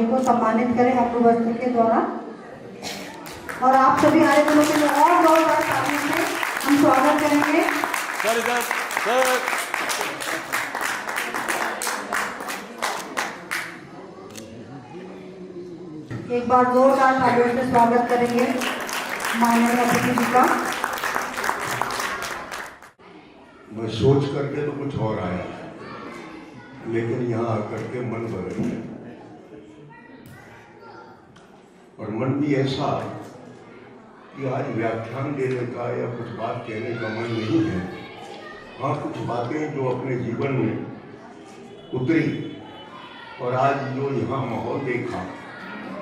जी को सम्मानित करें अपने वस्त्र के द्वारा। और आप सभी आए लोगों के लिए और जोरदार तालियों से हम स्वागत करेंगे। एक बार जोरदार तालियों से स्वागत करेंगे माननीय अतिथि जी का। मैं सोच करके तो कुछ और आया, लेकिन यहाँ आकर के मन बदल गया। और मन भी ऐसा कि आज व्याख्यान देने का या कुछ बात कहने का मन नहीं है। हाँ, कुछ बातें जो अपने जीवन में उतरी और आज जो यहाँ माहौल देखा,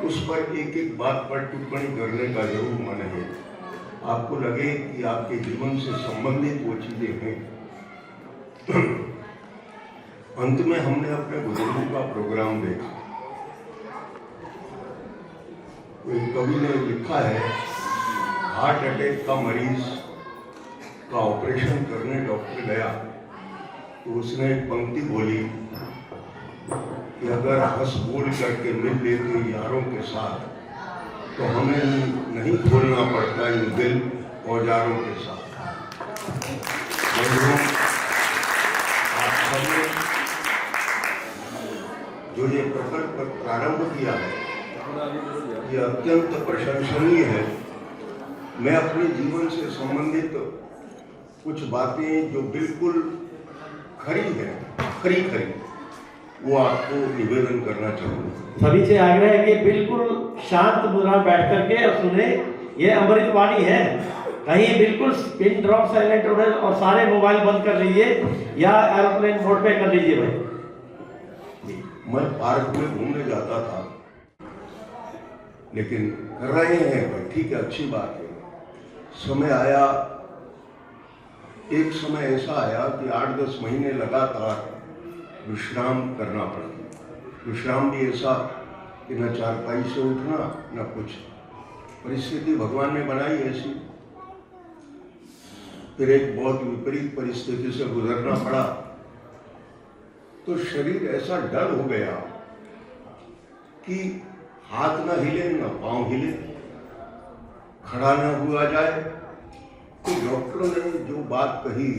उस पर एक एक बात पर टिप्पणी करने का जरूर मन है। आपको लगे कि आपके जीवन से संबंधित वो चीजें हैं। अंत में हमने अपने बुजुर्गों का प्रोग्राम देखा। कोई कवि ने लिखा है, हार्ट अटैक का मरीज का ऑपरेशन करने डॉक्टर गया तो उसने एक पंक्ति बोली कि अगर हंस बोल करके मिल लेते यारों के साथ तो हमें नहीं खोलना पड़ता इन दिल औजारों के साथ। आप सबने जो ये प्रकल्प प्रारंभ किया है, ये अत्यंत प्रशंसनीय है। मैं अपने जीवन से संबंधित कुछ बातें जो बिल्कुल खरी है, खरी वो आपको निवेदन करना चाहूँगा। सभी से आग्रह है कि बिल्कुल शांत मुद्रा में बैठ करके और सुने। ये अमृत वाणी है, कहीं बिल्कुल पिन ड्रॉप साइलेंट हो रहे और सारे मोबाइल बंद कर लीजिए या एरोप्लेन मोड पे कर लीजिए। भाई मैं पार्क में घूमने जाता था, लेकिन कर रहे हैं भाई, ठीक है, अच्छी बात है। समय आया, एक समय ऐसा आया कि 8-10 महीने लगातार विश्राम करना पड़ा। विश्राम भी ऐसा कि न चारपाई से उठना न कुछ, परिस्थिति भगवान ने बनाई ऐसी। फिर एक बहुत विपरीत परिस्थिति से गुजरना पड़ा, तो शरीर ऐसा डर हो गया कि हाथ न हिले न पांव हिले, खड़ा न हुआ जाए। तो डॉक्टरों ने जो बात कही,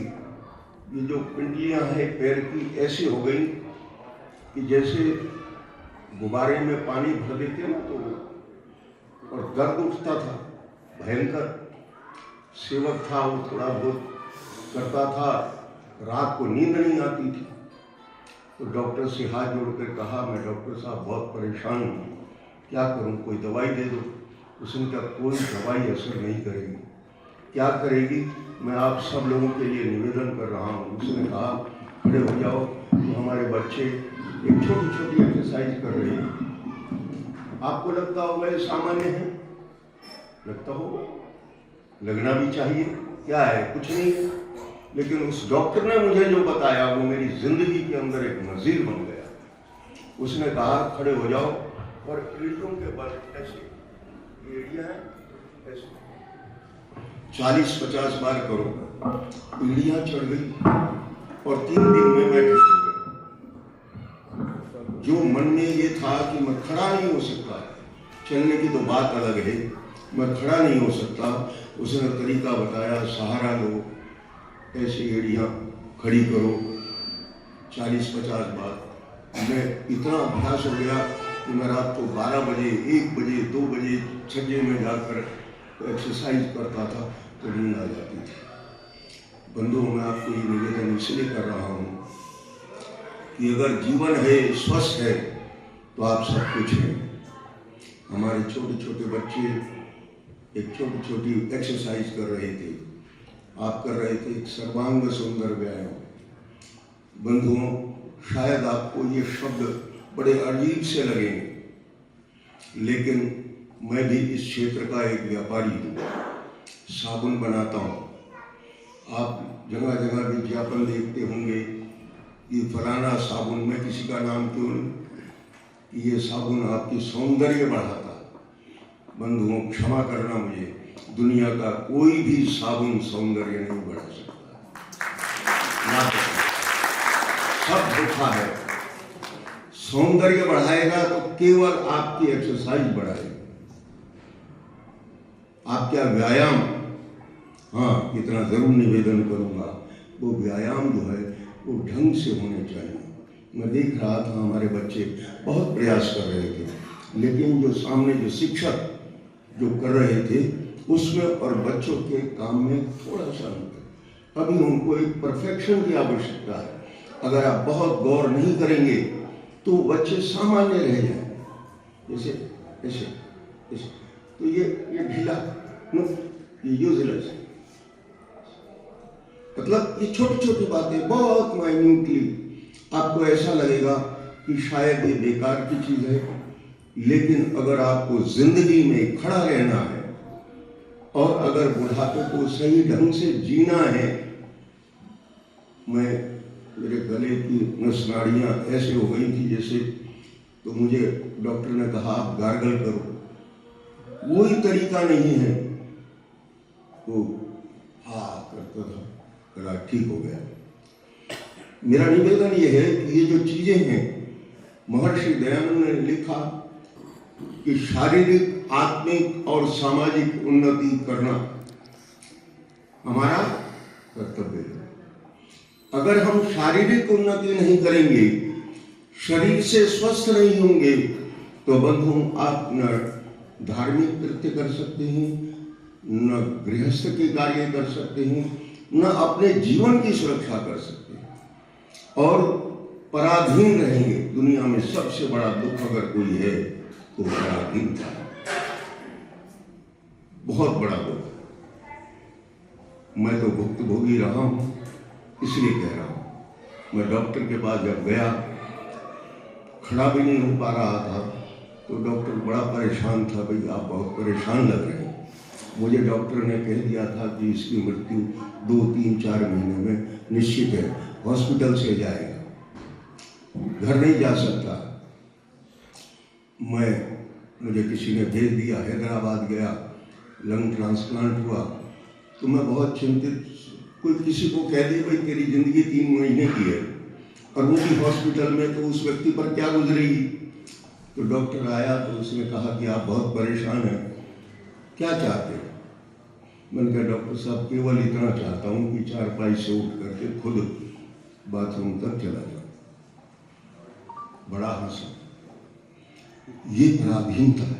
ये जो पिंडलियां हैं पैर की ऐसी हो गई कि जैसे गुब्बारे में पानी भर देते ना, तो और दर्द उठता था भयंकर। सेवक था, वो थोड़ा बहुत करता था, रात को नींद नहीं आती थी। तो डॉक्टर से हाथ जोड़कर कहा, मैं डॉक्टर साहब बहुत परेशान हूँ, क्या करूँ, कोई दवाई दे दो। उसने कहा कोई दवाई असर नहीं करेगी। क्या करेगी, मैं आप सब लोगों के लिए निवेदन कर रहा हूँ। उसने कहा खड़े हो जाओ। तो हमारे बच्चे एक छोटी छोटी एक्सरसाइज कर रहे हैं। आपको लगता होगा ये सामान्य है, लगता होगा, लगना भी चाहिए, क्या है, कुछ नहीं है। लेकिन उस डॉक्टर ने मुझे जो बताया वो मेरी जिंदगी के अंदर एक नजीर बन गया। उसने कहा खड़े हो जाओ और एड़ियों के बल ऐसे, एड़ियां ऐसे 40-50 बार करो। एड़ियां चढ़ गई और 3 दिन में मैं ठीक हो गया। जो मन में ये था कि मैं खड़ा नहीं हो सकता, चलने की तो बात अलग है, मैं खड़ा नहीं हो सकता, उसने तरीका बताया, सहारा लो, ऐसे एड़ियां खड़ी करो 40-50 बार। मैं इतना अभ्यास हो गया कि मैं रात को 12 बजे, 1 बजे, 2 बजे छज्जे में जाकर एक्सरसाइज करता था तो नींद आ जाती थी। बंधुओं, मैं आपको ये निवेदन इसलिए कर रहा हूँ कि अगर जीवन है, स्वस्थ है, तो आप सब कुछ हैं। हमारे छोटे छोटे बच्चे एक छोटी छोटी एक्सरसाइज कर रहे थे, आप कर रहे थे एक सर्वांग सुंदर व्यायाम। बंधुओं, शायद आपको ये शब्द बड़े अजीब से लगेंगे, लेकिन मैं भी इस क्षेत्र का एक व्यापारी हूँ, साबुन बनाता हूँ। आप जगह जगह विज्ञापन देखते होंगे कि फलाना साबुन, में किसी का नाम क्यों नहीं, ये साबुन आपकी सौंदर्य बढ़ाता है। बंधुओं, क्षमा करना मुझे, दुनिया का कोई भी साबुन सौंदर्य नहीं बढ़ा सकता, ना सब धोखा है, सौंदर्य बढ़ाएगा तो केवल आपकी एक्सरसाइज बढ़ाएगा, आपका व्यायाम। हाँ, इतना जरूर निवेदन करूंगा, वो व्यायाम जो है वो ढंग से होने चाहिए। मैं देख रहा था हमारे बच्चे बहुत प्रयास कर रहे थे, लेकिन जो सामने जो शिक्षक जो कर रहे थे उसमें और बच्चों के काम में थोड़ा सा अंतर। अभी उनको एक परफेक्शन की आवश्यकता है। अगर आप बहुत गौर नहीं करेंगे तो बच्चे सामान्य रह जाएंगे, जैसे ऐसे ऐसे, तो ये ढीला, ये यूजलेस। मतलब ये छोटी छोटी बातें बहुत माइन्यूटली आपको ऐसा लगेगा कि शायद ये बेकार की चीज है, लेकिन अगर आपको जिंदगी में खड़ा रहना है और अगर बुढ़ापे को सही ढंग से जीना है, मेरे गले की नस नाड़ियां ऐसे हो गई थी जैसे, तो मुझे डॉक्टर ने कहा आप गार्गल करो, वही तरीका नहीं है, तो हाँ करता था, गला ठीक हो गया। मेरा निवेदन ये है कि ये जो चीजें हैं, महर्षि दयानंद ने लिखा कि शारीरिक, आत्मिक और सामाजिक उन्नति करना हमारा कर्तव्य है। अगर हम शारीरिक उन्नति नहीं करेंगे, शरीर से स्वस्थ नहीं होंगे, तो बंधु आप न धार्मिक कृत्य कर सकते हैं, न गृहस्थ के कार्य कर सकते हैं, न अपने जीवन की सुरक्षा कर सकते हैं, और पराधीन रहेंगे। दुनिया में सबसे बड़ा दुख अगर कोई है तो पराधीनता, बहुत बड़ा दुख। मैं तो भुक्तभोगी रहा हूं, इसलिए कह रहा हूं। मैं डॉक्टर के पास जब गया, खड़ा भी नहीं हो पा रहा था, तो डॉक्टर बड़ा परेशान था, भाई आप बहुत परेशान लग रहे हैं। मुझे डॉक्टर ने कह दिया था कि इसकी मृत्यु 2, 3, 4 महीने में निश्चित है, हॉस्पिटल से जाएगा, घर नहीं जा सकता। मुझे किसी ने भेज दिया, हैदराबाद गया, लंग ट्रांसप्लांट हुआ, तो मैं बहुत चिंतित। कोई किसी को कह दे भाई तेरी जिंदगी 3 महीने की है, और वो भी हॉस्पिटल में, तो उस व्यक्ति पर क्या गुजरेगी। तो डॉक्टर आया तो उसने कहा कि आप बहुत परेशान हैं, क्या चाहते हैं। मैंने कहा डॉक्टर साहब केवल इतना चाहता हूँ कि चारपाई से उठ करके खुद बाथरूम तक चला जाऊं। बड़ा हंसा। ये पराधीनता है।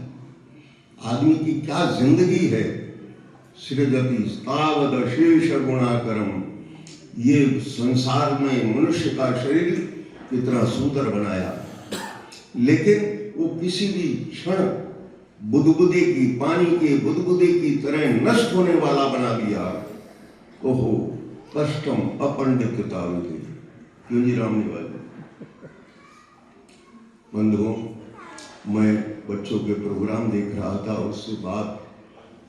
आदमी की क्या जिंदगी है। सृजति तावद शेष गुणाकरम, ये संसार में मनुष्य का शरीर इतना सुंदर बनाया, लेकिन वो किसी भी क्षण बुदबुदे की, पानी के बुदबुदे की तरह नष्ट होने वाला बना दिया। ओहो कष्टम अपंडितता, क्यों जी राम निवास। बंधुओं, मैं बच्चों के प्रोग्राम देख रहा था, उससे बाद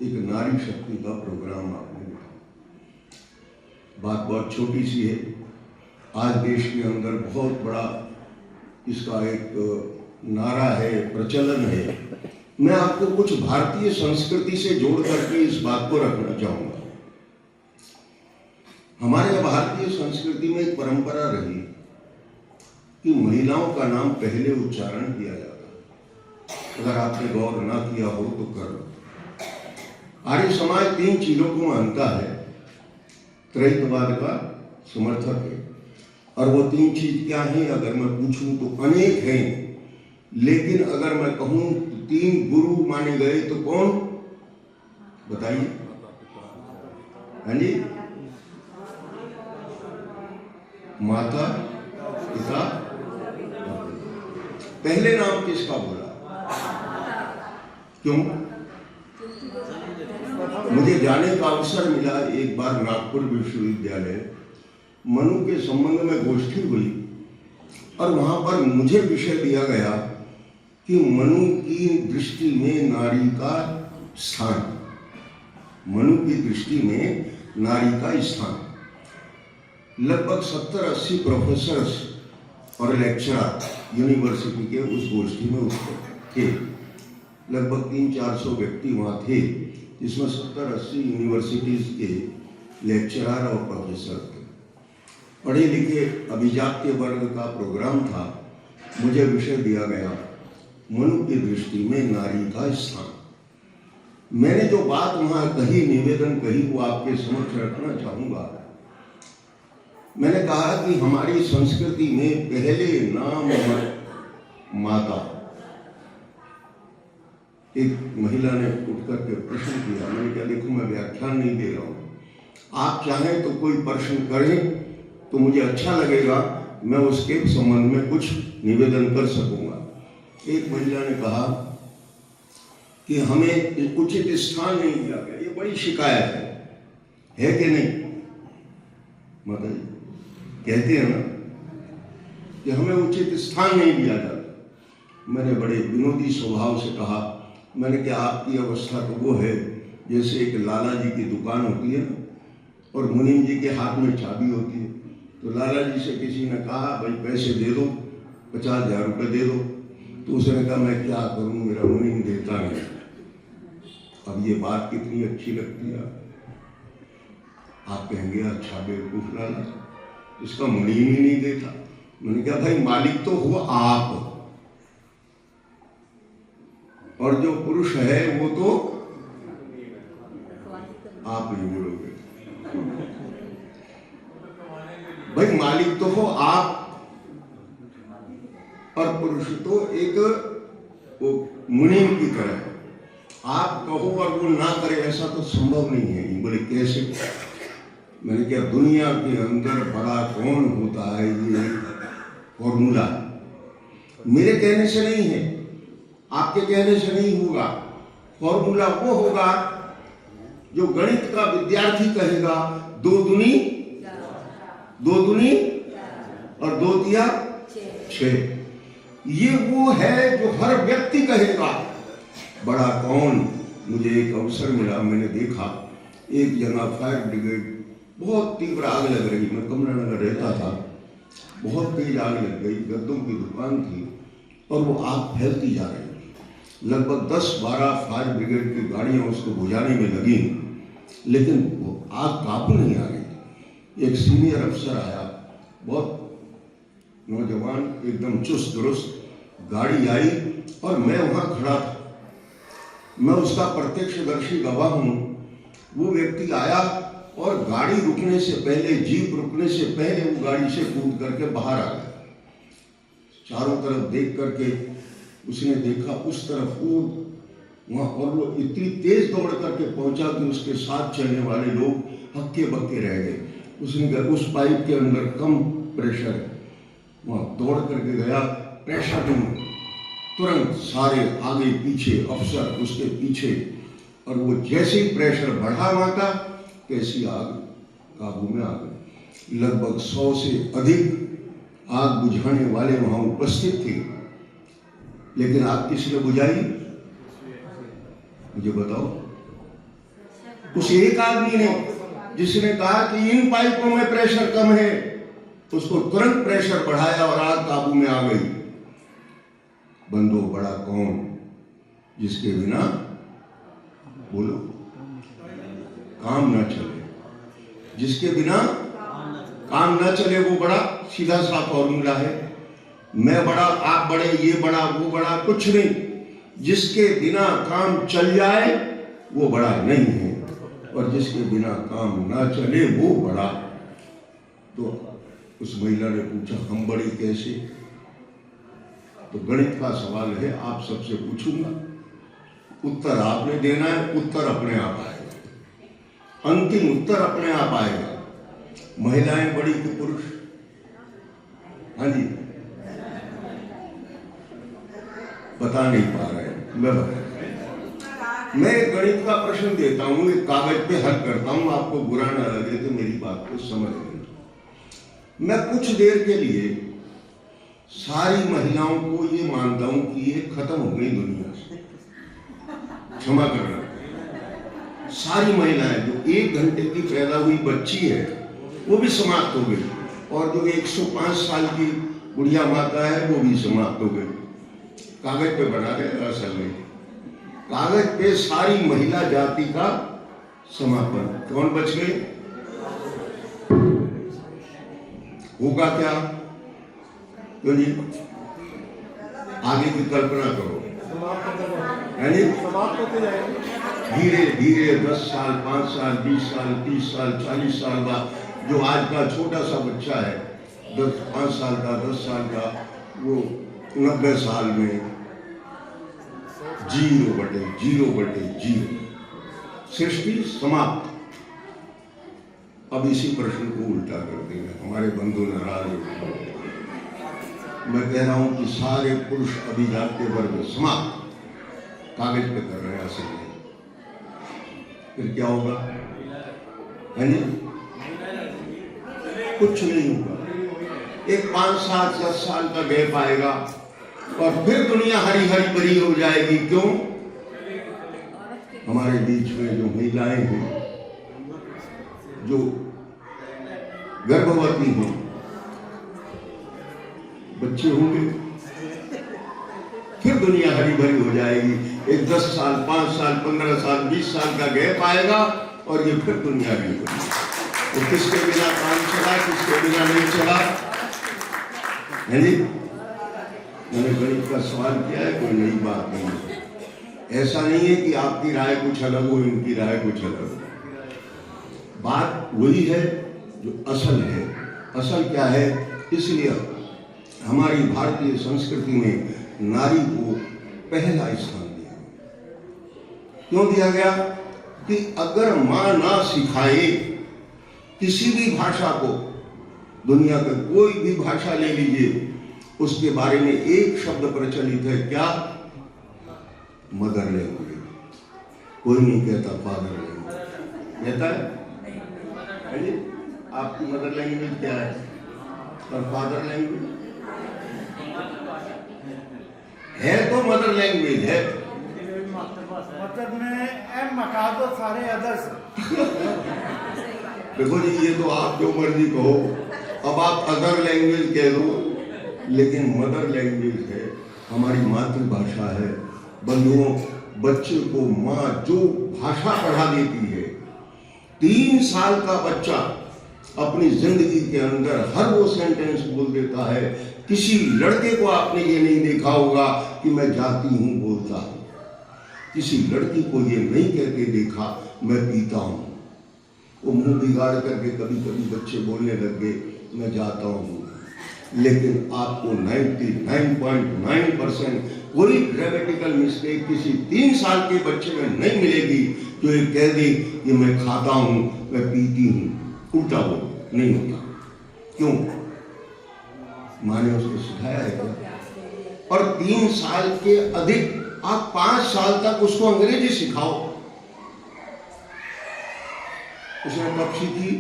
एक नारी शक्ति का प्रोग्राम आपने देखा। बात बहुत छोटी सी है। आज देश के अंदर बहुत बड़ा इसका एक नारा है, प्रचलन है। मैं आपको कुछ भारतीय संस्कृति से जोड़ करके इस बात को रखना चाहूंगा। हमारे भारतीय संस्कृति में एक परंपरा रही कि महिलाओं का नाम पहले उच्चारण किया जाता। अगर आपने गौर ना किया हो तो कर लो। आर्य समाज 3 चीजों को मानता है, त्रैतवाद का समर्थक है। और वो 3 चीज क्या है अगर मैं पूछूं तो अनेक हैं, लेकिन अगर मैं कहूं तो 3 गुरु माने गए तो कौन, बताइए। हाँ जी, माता पिता। पहले नाम किसका बोला, क्यों। मुझे जाने का अवसर मिला एक बार नागपुर विश्वविद्यालय, मनु के संबंध में गोष्ठी हुई, और वहां पर मुझे विषय दिया गया कि मनु की दृष्टि में नारी का स्थान, मनु की दृष्टि में नारी का स्थान। लगभग 70-80 प्रोफेसर्स और लेक्चरर यूनिवर्सिटी के उस गोष्ठी में थे। लगभग 300-400 व्यक्ति वहाँ थे, जिसमें 70-80 यूनिवर्सिटीज के लेक्चरर और प्रोफेसर थे। पढ़े लिखे अभिजात्य वर्ग का प्रोग्राम था। मुझे विषय दिया गया मनु की दृष्टि में नारी का स्थान। मैंने जो बात वहां कही, निवेदन कही, वो आपके समक्ष रखना चाहूंगा। मैंने कहा कि हमारी संस्कृति में पहले नाम माता। एक महिला ने उठ करके प्रश्न किया। मैंने कहा देखो मैं व्याख्यान नहीं दे रहा हूं, आप चाहें तो कोई प्रश्न करें तो मुझे अच्छा लगेगा, मैं उसके संबंध में कुछ निवेदन कर सकूंगा। एक महिला ने कहा कि हमें उचित स्थान नहीं दिया गया, ये बड़ी शिकायत है कि नहीं माता जी? कहते हैं ना कि हमें उचित स्थान नहीं दिया जाता। मैंने बड़े विनोदी स्वभाव से कहा, मैंने कहा आपकी अवस्था तो वो है जैसे एक लाला जी की दुकान होती है ना, और मुनीम जी के हाथ में चाबी होती है। तो लाला जी से किसी ने कहा भाई पैसे दे दो, 50,000 रुपये दे दो। तो उसने कहा मैं क्या करूं, मेरा मुनीम देता नहीं। अब ये बात कितनी अच्छी लगती है। आप कहेंगे अच्छा बेवकूफ लाला, इसका मुनीम ही नहीं देता। मैंने कहा भाई मालिक तो हो आप, और जो पुरुष है वो तो आप ही बोलोगे। भाई मालिक तो हो आप, और पुरुष तो एक वो मुनीम की तरह। आप कहो और वो ना करे ऐसा तो संभव नहीं है। बोले कैसे? मैंने क्या दुनिया के अंदर बड़ा कौन होता है, ये फॉर्मूला मेरे कहने से नहीं है, आपके कहने से नहीं होगा। फॉर्मूला वो होगा जो गणित का विद्यार्थी कहेगा, 2 दूनी और 2 तिया 6। ये वो है जो हर व्यक्ति कहेगा बड़ा कौन। मुझे एक अवसर मिला, मैंने देखा एक जगह फायर ब्रिगेड, बहुत तीव्र आग लग रही। मैं कमला नगर रहता था, बहुत तेज आग लग गई। गद्दों की दुकान थी और वो आग फैलती जा रही। लगभग 10-12 फायर ब्रिगेड की गाड़ियां उसको बुझाने में लगी, लेकिन वो आग काबू नहीं आ रही। एक सीनियर अफसर आया, बहुत नौजवान, एकदम चुस्त दुरुस्त। गाड़ी आई और मैं वहां खड़ा था, मैं उसका प्रत्यक्षदर्शी गवाह हूं। वो व्यक्ति आया और गाड़ी रुकने से पहले, जीप रुकने से पहले वो गाड़ी से कूद करके बाहर आ गया। चारों तरफ देख करके उसने देखा उस तरफ वहां, और वो इतनी तेज दौड़ करके पहुंचा कि उसके साथ चलने वाले लोग हक्के बक्के रह गए। उसने कहा उस पाइप के अंदर कम प्रेशर है। वहां दौड़ करके गया, प्रेशर में तुरंत सारे आगे पीछे अफसर उसके पीछे, और वो जैसे ही प्रेशर बढ़ा वहां का, कैसी आग काबू में आ गई। लगभग 100 से अधिक आग बुझाने वाले वहां उपस्थित थे, लेकिन आग किसने बुझाई मुझे बताओ? उस एक आदमी ने जिसने कहा कि इन पाइपों में प्रेशर कम है, उसको तुरंत प्रेशर बढ़ाया और आग काबू में आ गई। बंदो बड़ा कौन जिसके बिना बोलो काम ना चले, जिसके बिना काम ना चले, वो बड़ा सीधा सा फॉर्मूला है। मैं बड़ा, आप बड़े, ये बड़ा, वो बड़ा, कुछ नहीं। जिसके बिना काम चल जाए वो बड़ा नहीं है, और जिसके बिना काम ना चले वो बड़ा। तो उस महिला ने पूछा हम बड़ी कैसे? तो गणित का सवाल है, आप सबसे पूछूंगा, उत्तर आपने देना है। उत्तर अपने आप आएगा, अंतिम उत्तर अपने आप आएगा। महिलाएं बड़ी कि पुरुष? हाँ जी, बता नहीं पा रहे। मैं गणित का प्रश्न देता हूं, एक कागज पे हल करता हूं, आपको बुरा ना लगे तो मेरी बात को समझ लेना। मैं कुछ देर के लिए सारी महिलाओं को ये मानता हूं कि ये खत्म हो गई दुनिया से, क्षमा करना। सारी महिलाएं, जो 1 घंटे की पैदा हुई बच्ची है वो भी समाप्त हो गई, और जो 105 साल की बुढ़िया माता है वो भी समाप्त हो गई। कागज पे बना रहे, असल में कागज पे सारी महिला जाति का समापन। कौन बच गई? होगा क्या? क्यों जी? आगे की कल्पना करो, है जी? समाप्त होते जाएंगे। धीरे धीरे 10 साल, 5 साल, 20 साल, 30 साल, 40 साल बाद जो आज का छोटा सा बच्चा है 5 साल का, 10 साल का, वो 90 साल में 0/0/0 सृष्टि समाप्त। अब इसी प्रश्न को उल्टा कर देंगे, हमारे बंधु नाराज हो। मैं कह रहा हूं कि सारे पुरुष अभिजात के वर्ग समाप्त, कागज पे कर रहे हैं, असल में फिर क्या होगा? है नहीं, कुछ नहीं होगा। एक 5 साल 10 साल का गैप आएगा और फिर दुनिया हरी हरी भरी हो जाएगी। क्यों? हमारे बीच में जो महिलाएं हैं, जो गर्भवती हैं, बच्चे होंगे, फिर दुनिया हरी भरी हो जाएगी। एक 10 साल, 5 साल, 15 साल, 20 साल का गैप आएगा और ये फिर दुनिया हरी भरी। तो किसके बिना काम चला, किसके बिना नहीं चला? है जी? मैंने गणित का सवाल किया है, कोई नई बात नहीं है। ऐसा नहीं है कि आपकी राय कुछ अलग हो, इनकी राय कुछ अलग हो। बात वही है जो असल है। असल क्या है? इसलिए हमारी भारतीय संस्कृति में नारी को पहला स्थान दिया। क्यों दिया गया? कि अगर मां ना सिखाए किसी भी भाषा को, दुनिया का कोई भी भाषा ले लीजिए, उसके बारे में एक शब्द प्रचलित है, क्या? Mother language. कोई नहीं कहता फादर लैंग्वेज, कहता है? आपकी मदर लैंग्वेज क्या है और फादर लैंग्वेज है? तो मदर लैंग्वेज है। मतलब में एम मका दो सारे अदर्स। देखो जी, ये तो आप जो मर्जी कहो, अब आप अदर लैंग्वेज कह दो, लेकिन मदर लैंग्वेज है, हमारी मातृभाषा है। बंधुओं, बच्चे को माँ जो भाषा पढ़ा देती है, 3 साल का बच्चा अपनी जिंदगी के अंदर हर वो सेंटेंस बोल देता है। किसी लड़के को आपने ये नहीं देखा होगा कि मैं जाती हूं बोलता हूं। किसी लड़की को ये नहीं कहते देखा मैं पीता हूं। वो मुंह बिगाड़ करके कभी कभी बच्चे बोलने लग गए मैं जाता हूं, लेकिन आपको 99.9% कोई ग्रामेटिकल मिस्टेक किसी 3 साल के बच्चे में नहीं मिलेगी जो ये कह दे कि मैं खाता हूं, मैं पीती हूं। उल्टा बोल नहीं होता। क्यों? माँ ने उसको सिखाया है क्या? और 3 साल के अधिक आप 5 साल तक उसको अंग्रेजी सिखाओ। उसने कब सीखी?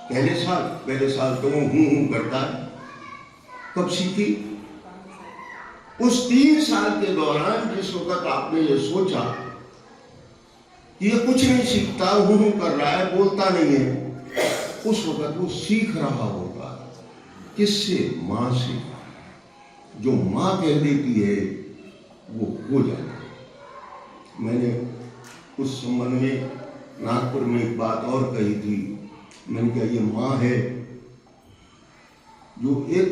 पहले साल तो वो हूं करता है। कब सीखी? उस 3 साल के दौरान जिस वक्त आपने ये सोचा कि ये कुछ नहीं सीखता, हूं कर रहा है, बोलता नहीं है, उस वक्त वो सीख रहा होगा। किससे? मां से। जो मां कह देती है वो हो जाता है। मैंने उस संबंध में नागपुर में एक बात और कही थी। मैंने कहा ये मां है जो एक,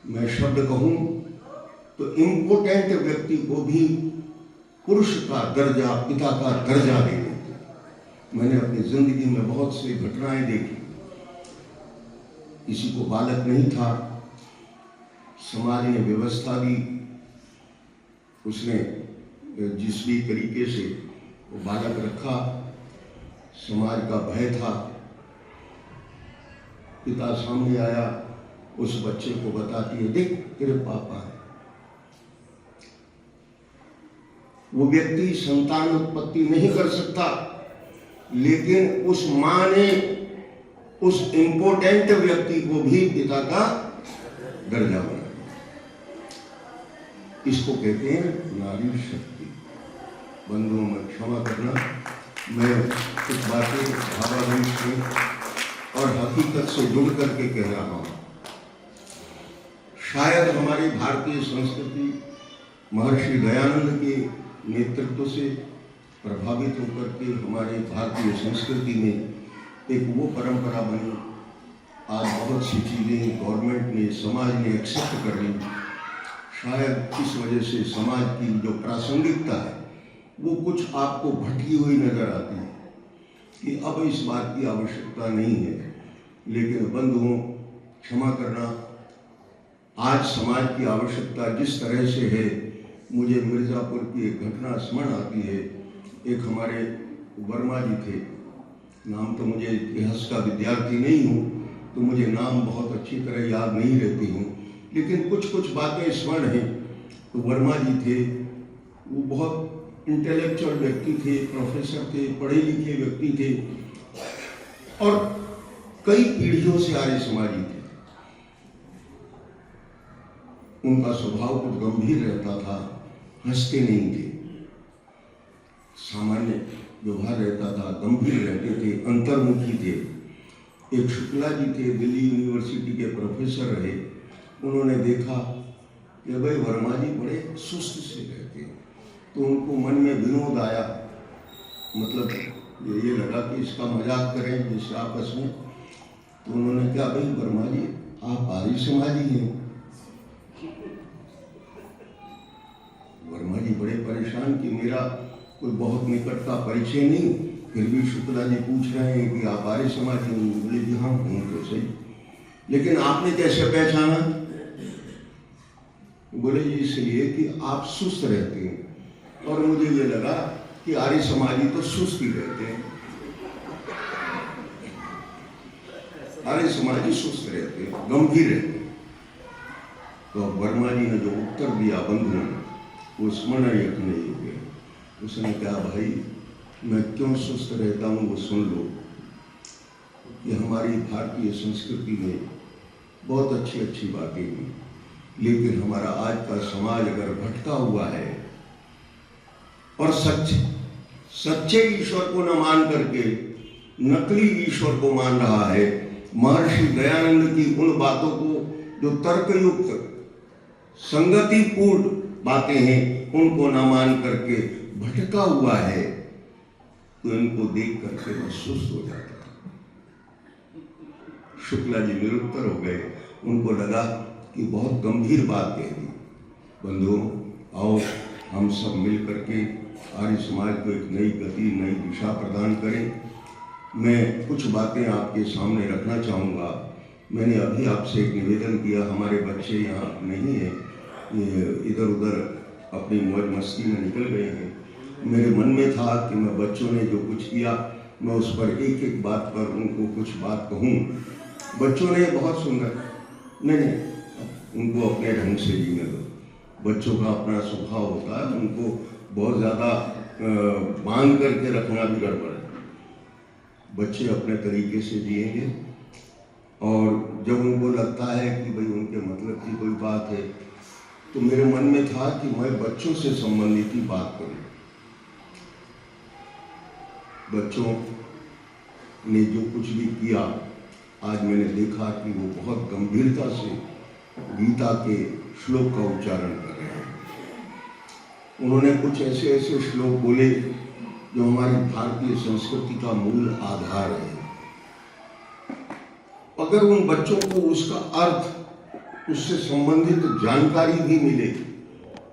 मैं शब्द कहूं तो इम्पोर्टेंट व्यक्ति को भी पुरुष का दर्जा, पिता का दर्जा दे देती। मैंने अपनी जिंदगी में बहुत सी घटनाएं देखी। किसी को बालक नहीं था, समाज ने व्यवस्था दी, उसने जिस भी तरीके से वो बालक रखा, समाज का भय था। पिता सामने आया, उस बच्चे को बताती है देख तेरे पापा है। वो व्यक्ति संतान उत्पत्ति नहीं कर सकता, लेकिन उस मां ने उस इंपोर्टेंट व्यक्ति को भी पिता का दर्जा बना। इसको कहते हैं नारी शक्ति। बंधुओं में क्षमा करना, मैं कुछ बातें भावावेश से और हकीकत से जुड़ करके कह रहा हूं। शायद हमारी भारतीय संस्कृति महर्षि दयानंद के नेतृत्व से प्रभावित होकर के हमारे भारतीय संस्कृति में एक वो परंपरा बनी। आज बहुत सी चीजें गवर्नमेंट ने, समाज ने एक्सेप्ट कर ली शायद इस वजह से समाज की जो प्रासंगिकता है वो कुछ आपको भटकी हुई नजर आती है कि अब इस बात की आवश्यकता नहीं है। लेकिन बंधुओं, क्षमा करना, आज समाज की आवश्यकता जिस तरह से है, मुझे मिर्ज़ापुर की एक घटना स्मरण आती है। एक हमारे वर्मा जी थे, नाम तो मुझे, इतिहास का विद्यार्थी नहीं हूँ तो मुझे नाम बहुत अच्छी तरह याद नहीं रहती हूँ, लेकिन कुछ कुछ बातें स्मरण हैं। तो वर्मा जी थे, वो बहुत इंटेलेक्चुअल व्यक्ति थे, प्रोफेसर थे, पढ़े लिखे व्यक्ति थे और कई पीढ़ियों से आर्य समाजी थे। उनका स्वभाव कुछ गंभीर रहता था, हंसते नहीं थे, सामान्य व्यवहार रहता था, गंभीर रहते थे, अंतर्मुखी थे। एक शुक्ला जी थे, दिल्ली यूनिवर्सिटी के प्रोफेसर रहे। उन्होंने देखा कि भाई वर्मा जी बड़े सुस्त से रहते हैं, तो उनको मन में विनोद आया, मतलब ये लगा कि इसका मजाक करें जैसे आपस में। तो उन्होंने कहा, भाई वर्मा जी आप आर्य समाजी हैं। वर्मा जी बड़े परेशान कि मेरा कोई बहुत निकट का परिचय नहीं, फिर भी शुक्ला जी पूछ रहे हैं कि आप आर्य समाजी हैं। बोले जी हाँ हूँ तो सही, लेकिन आपने कैसे पहचाना? बोले जी इसलिए कि आप सुस्त रहते हैं और मुझे ये लगा कि आर्य समाजी तो सुस्त ही रहते हैं, आर्य समाजी सुस्त रहते हैं, गंभीर रहते हैं। तो वर्मा जी ने जो उत्तर दिया बंधुओं, वो स्मरण रखने योग्य। उसने कहा, भाई मैं क्यों सुस्त रहता हूँ वो सुन लो। ये हमारी भारतीय संस्कृति में बहुत अच्छी अच्छी बातें हैं, लेकिन हमारा आज का समाज अगर भटका हुआ है और सच्चे ईश्वर को न मान करके नकली ईश्वर को मान रहा है, महर्षि दयानंद की उन बातों को जो तर्कयुक्त संगतिपूर्ण बातें हैं उनको न मान करके भटका हुआ है, तो इनको देख करके मैं सुस्त हो जाता। शुक्ला जी निरुत्तर हो गए, उनको लगा कि बहुत गंभीर बात कह दी। बंधुओं, आओ हम सब मिल करके आर्य समाज को एक नई गति, नई दिशा प्रदान करें। मैं कुछ बातें आपके सामने रखना चाहूँगा। मैंने अभी आपसे एक निवेदन किया, हमारे बच्चे यहाँ नहीं हैं, इधर उधर अपनी मौज मस्ती में निकल गए हैं। मेरे मन में था कि मैं बच्चों ने जो कुछ किया मैं उस पर एक एक बात पर उनको कुछ बात कहूँ। बच्चों ने बहुत सुंदर, नहीं उनको अपने ढंग से जीने दो। बच्चों का अपना स्वभाव होता है, उनको बहुत ज़्यादा बांध करके रखना भी गड़बड़ है। बच्चे अपने तरीके से जिएंगे और जब उनको लगता है कि भाई उनके मतलब की कोई बात है, तो मेरे मन में था कि मैं बच्चों से संबंधित ही बात करूं। बच्चों ने जो कुछ भी किया, आज मैंने देखा कि वो बहुत गंभीरता से गीता के श्लोक का उच्चारण कर रहे हैं। उन्होंने कुछ ऐसे ऐसे श्लोक बोले जो हमारी भारतीय संस्कृति का मूल आधार है। अगर उन बच्चों को उसका अर्थ, उससे संबंधित जानकारी भी मिले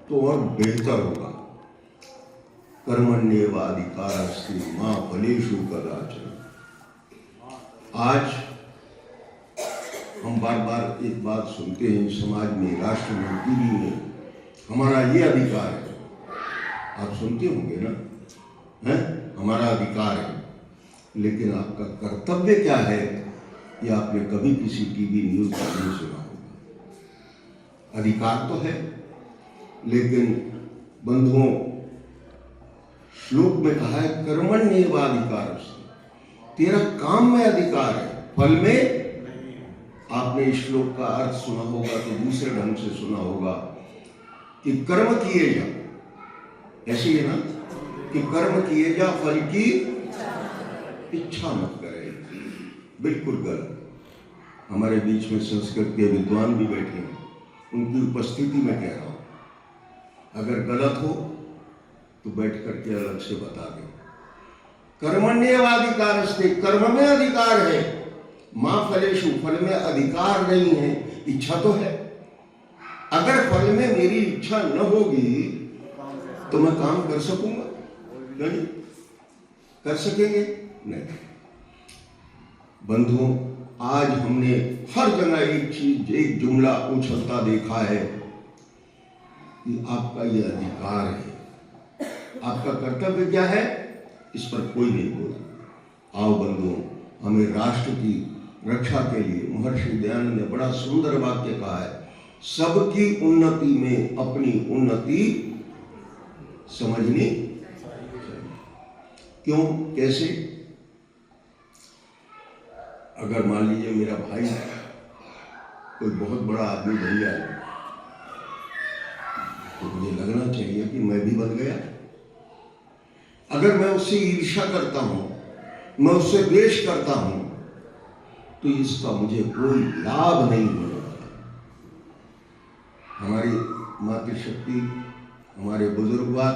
तो और बेहतर होगा। कर्मण्येवाधिकारस्ते मा फलेषु कदाचन। आज हम बार बार एक बात सुनते हैं समाज में, राष्ट्र में, टीवी में, हमारा ये अधिकार है। आप सुनते होंगे ना, है हमारा अधिकार है, लेकिन आपका कर्तव्य क्या है ये आपने कभी किसी टीवी न्यूज में नहीं सुना होगा। अधिकार तो है, लेकिन बंधुओं श्लोक में कहा है कर्मण्येवाधिकारस्ते, तेरा काम में अधिकार है, फल में। आपने इस श्लोक का अर्थ सुना होगा तो दूसरे ढंग से सुना होगा कि कर्म किए जा, ऐसे है ना कि कर्म किए जा, फल की इच्छा मत करे। बिल्कुल गलत। हमारे बीच में संस्कृत के विद्वान भी बैठे हैं, उनकी उपस्थिति में कह रहा हूं, अगर गलत हो तो बैठ करके अलग से बता दें। कर्मण्येवाधिकारस्ते, कर्म में अधिकार है, मां फलेषु, फल में अधिकार नहीं है। इच्छा तो है, अगर फल में मेरी इच्छा न होगी तो मैं काम कर सकूंगा? नहीं कर सकेंगे, नहीं। बंधुओं, आज हमने हर जगह एक चीज, एक जुमला उछलता देखा है कि आपका ये अधिकार है, आपका कर्तव्य क्या है, इस पर कोई नहीं बोला। आओ बंधुओं, हमें राष्ट्र की रक्षा के लिए महर्षि दयानंद ने बड़ा सुंदर वाक्य कहा है, सबकी उन्नति में अपनी उन्नति समझनी चाहिए। क्यों, कैसे? अगर मान लीजिए मेरा भाई कोई बहुत बड़ा आदमी बन जाए तो मुझे लगना चाहिए कि मैं भी बन गया। अगर मैं उससे ईर्ष्या करता हूं, मैं उससे द्वेष करता हूं, तो इसका मुझे कोई लाभ नहीं होगा। हमारी मातृशक्ति, हमारे बुजुर्गवाद,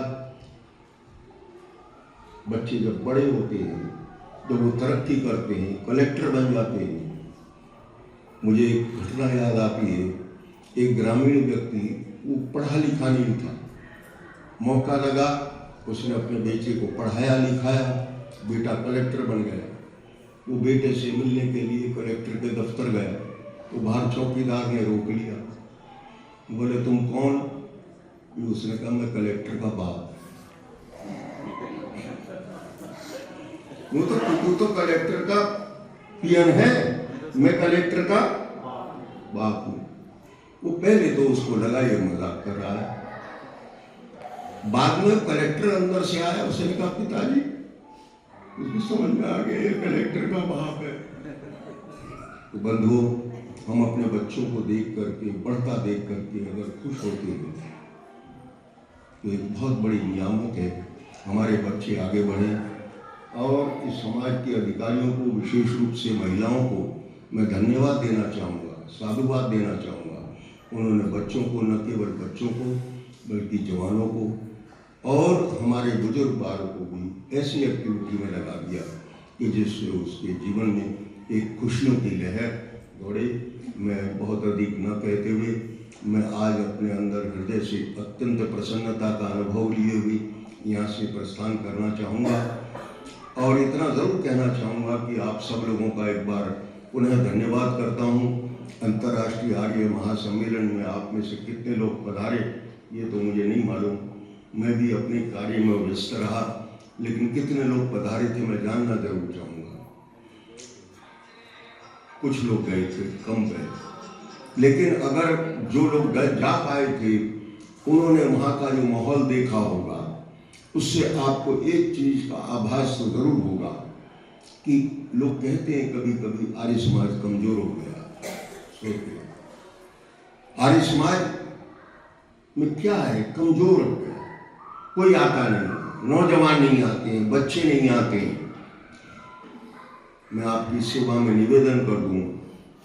बच्चे जब बड़े होते हैं, जब वो तरक्की करते हैं, कलेक्टर बन जाते हैं, मुझे एक घटना याद आती है। एक ग्रामीण व्यक्ति, वो पढ़ा लिखा नहीं था, मौका लगा, उसने अपने बेटे को पढ़ाया लिखाया, बेटा कलेक्टर बन गया। वो बेटे से मिलने के लिए कलेक्टर के दफ्तर गया तो बाहर चौकीदार ने रोक लिया। बोले तुम कौन? उसने कहा मैं कलेक्टर का बाप। वो तो कलेक्टर का पीएन है, मैं कलेक्टर का बाप हूं। वो पहले तो उसको लगा ये मजाक कर रहा है, बाद में कलेक्टर अंदर से आया, उसने कहा पिताजी, उसको समझ में आ गया ये कलेक्टर का बाप है। तो बंधुओं, हम अपने बच्चों को देख करके, बढ़ता देख करके अगर खुश होते हैं तो एक बहुत बड़ी नियामत है, हमारे बच्चे आगे बढ़ें। और इस समाज के अधिकारियों को, विशेष रूप से महिलाओं को मैं धन्यवाद देना चाहूँगा, साधुवाद देना चाहूँगा। उन्होंने बच्चों को, न केवल बच्चों को बल्कि जवानों को और हमारे बुजुर्ग बालों को भी ऐसी एक्टिविटी में लगा दिया कि जिससे उसके जीवन में एक खुशियों की लहर दौड़े। मैं बहुत अधिक न कहते हुए मैं आज अपने अंदर हृदय से अत्यंत प्रसन्नता का अनुभव लिए हुए यहाँ से प्रस्थान करना चाहूँगा और इतना ज़रूर कहना चाहूँगा कि आप सब लोगों का एक बार पुनः धन्यवाद करता हूँ। अंतर्राष्ट्रीय आर्य महासम्मेलन में आप में से कितने लोग पधारे ये तो मुझे नहीं मालूम, मैं भी अपने कार्य में व्यस्त रहा, लेकिन कितने लोग पधारे थे मैं जानना जरूर चाहूँगा। कुछ लोग गए थे, कम गए, लेकिन अगर जो लोग जा पाए थे उन्होंने वहाँ का जो माहौल देखा होगा, उससे आपको एक चीज का आभास तो जरूर होगा कि लोग कहते हैं कभी कभी आर्य समाज कमजोर हो गया। आर्य समाज में क्या है, कमजोर हो गया, कोई आता नहीं, नौजवान नहीं आते हैं, बच्चे नहीं आते हैं। मैं आपकी सेवा में निवेदन कर दूं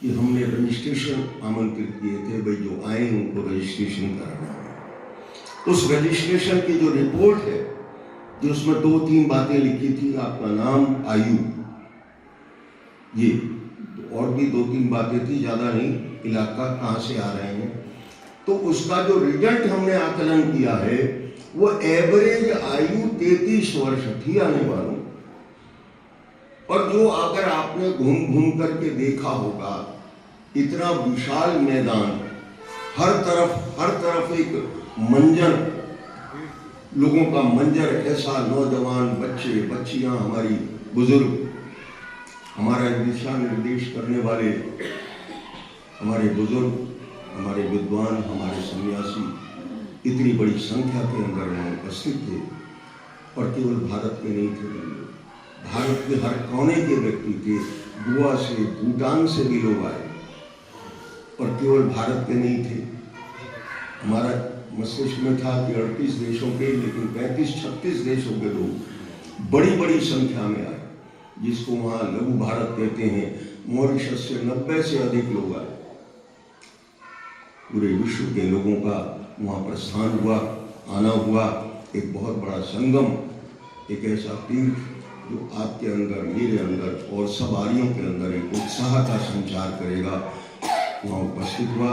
कि हमने रजिस्ट्रेशन आमंत्रित किए थे, भाई जो आए उनको रजिस्ट्रेशन कराना है। उस रजिस्ट्रेशन की जो रिपोर्ट है, जो उसमें 2-3 बातें लिखी थी, आपका नाम, आयु, ये और भी 2-3 बातें थी, ज्यादा नहीं, इलाका कहाँ से आ रहे हैं। तो उसका जो रिजल्ट हमने आकलन किया है वो एवरेज आयु 33 वर्ष थी आने वालों। और जो अगर आपने घूम घूम करके देखा होगा, इतना विशाल मैदान, हर तरफ एक मंजर, लोगों का मंजर, ऐसा नौजवान, बच्चे, बच्चियां, हमारी बुजुर्ग, हमारा दिशा निर्देश करने वाले हमारे बुजुर्ग, हमारे विद्वान, हमारे सन्यासी, इतनी बड़ी संख्या के अंदर वहाँ उपस्थित थे। और केवल भारत के नहीं थे, भारत के हर कोने के व्यक्ति थे, गोवा से, भूटान से भी लोग आए। और केवल भारत के नहीं थे, हमारा मस्तिष्क में था कि 38 देशों के, लेकिन 35-36 देशों के लोग बड़ी बड़ी संख्या में आए, जिसको वहाँ लघु भारत कहते हैं। मॉरिशस से 90 से अधिक लोग आए। पूरे विश्व के लोगों का वहाँ प्रस्थान हुआ, आना हुआ। एक बहुत बड़ा संगम, एक ऐसा तीर्थ जो आपके अंदर, मेरे अंदर और सब आर्यों के अंदर एक उत्साह का संचार करेगा, वहाँ उपस्थित हुआ।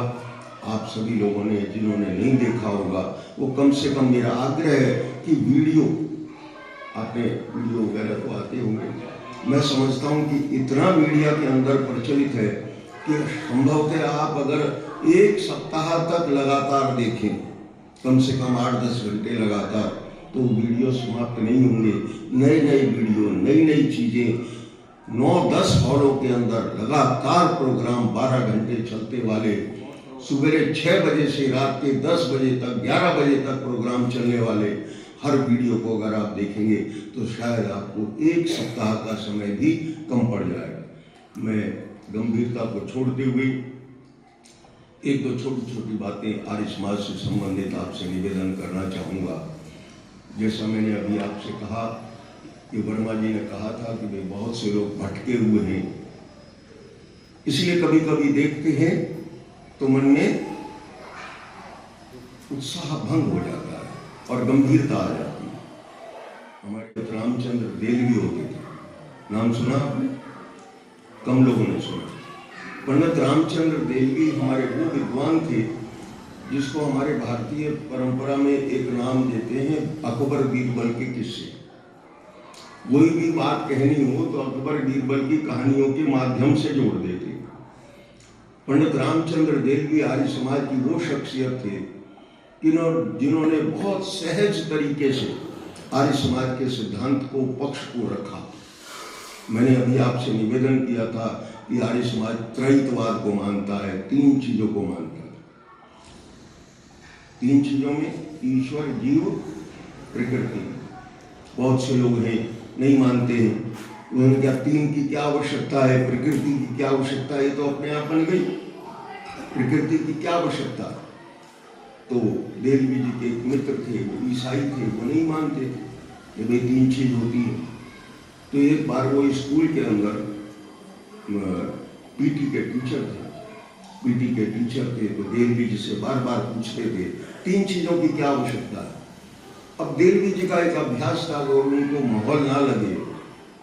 आप सभी लोगों ने जिन्होंने नहीं देखा होगा वो कम से कम मेरा आग्रह है कि वीडियो, आपने वीडियो वगैरह तो आते होंगे, मैं समझता हूँ कि इतना मीडिया के अंदर प्रचलित है कि संभवतः आप अगर एक सप्ताह तक लगातार देखें, कम से कम 8-10 घंटे लगातार, तो वीडियो समाप्त नहीं होंगे। नई नई वीडियो, नई नई चीज़ें, 9-10 हॉलों के अंदर लगातार प्रोग्राम 12 घंटे चलते वाले, सुबह 6 बजे से रात के 10 बजे तक, 11 बजे तक प्रोग्राम चलने वाले हर वीडियो को अगर आप देखेंगे तो शायद आपको एक सप्ताह का समय भी कम पड़ जाएगा। मैं गंभीरता को छोड़ते हुए एक दो छोटी छोटी बातें आर्य समाज से संबंधित आपसे निवेदन करना चाहूँगा। जैसा मैंने अभी आपसे कहा कि वर्मा जी ने कहा था कि भाई बहुत से लोग भटके हुए हैं, इसलिए कभी कभी देखते हैं तो मन में उत्साह भंग हो जाता है और गंभीरता आ जाती है। हमारे रामचंद्र देलवी होते थे, नाम सुना आपने? कम लोगों ने सुना। पंडित रामचंद्र देलवी हमारे वो विद्वान थे जिसको हमारे भारतीय परंपरा में एक नाम देते हैं अकबर बीरबल के किस्से। कोई भी बात कहनी हो तो अकबर बीरबल की कहानियों के माध्यम से जोड़ देते। पंडित रामचंद्र देलवी आर्य समाज की वो शख्सियत थे जिन्होंने बहुत सहज तरीके से आर्य समाज के सिद्धांत को, पक्ष को रखा। मैंने अभी आपसे निवेदन किया था कि आर्य समाज त्रैतवाद को मानता है, 3 चीजों को मानता है। 3 चीजों में ईश्वर, जीव, प्रकृति। बहुत से लोग हैं नहीं मानते हैं, उन्होंने क्या 3 की क्या आवश्यकता है, प्रकृति की क्या आवश्यकता है, तो अपने आप बन गई। प्रकृति की क्या आवश्यकता? तो देलवी जी के एक मित्र थे, वो ईसाई थे, वो नहीं मानते कि भाई 3 चीज होती है। तो एक बार वो स्कूल के अंदर पीटी के टीचर थे, तो देलवी जी से बार बार पूछते थे 3 चीजों की क्या आवश्यकता है। अब देलवी जी का एक अभ्यास था, अगर उनको माहौल ना लगे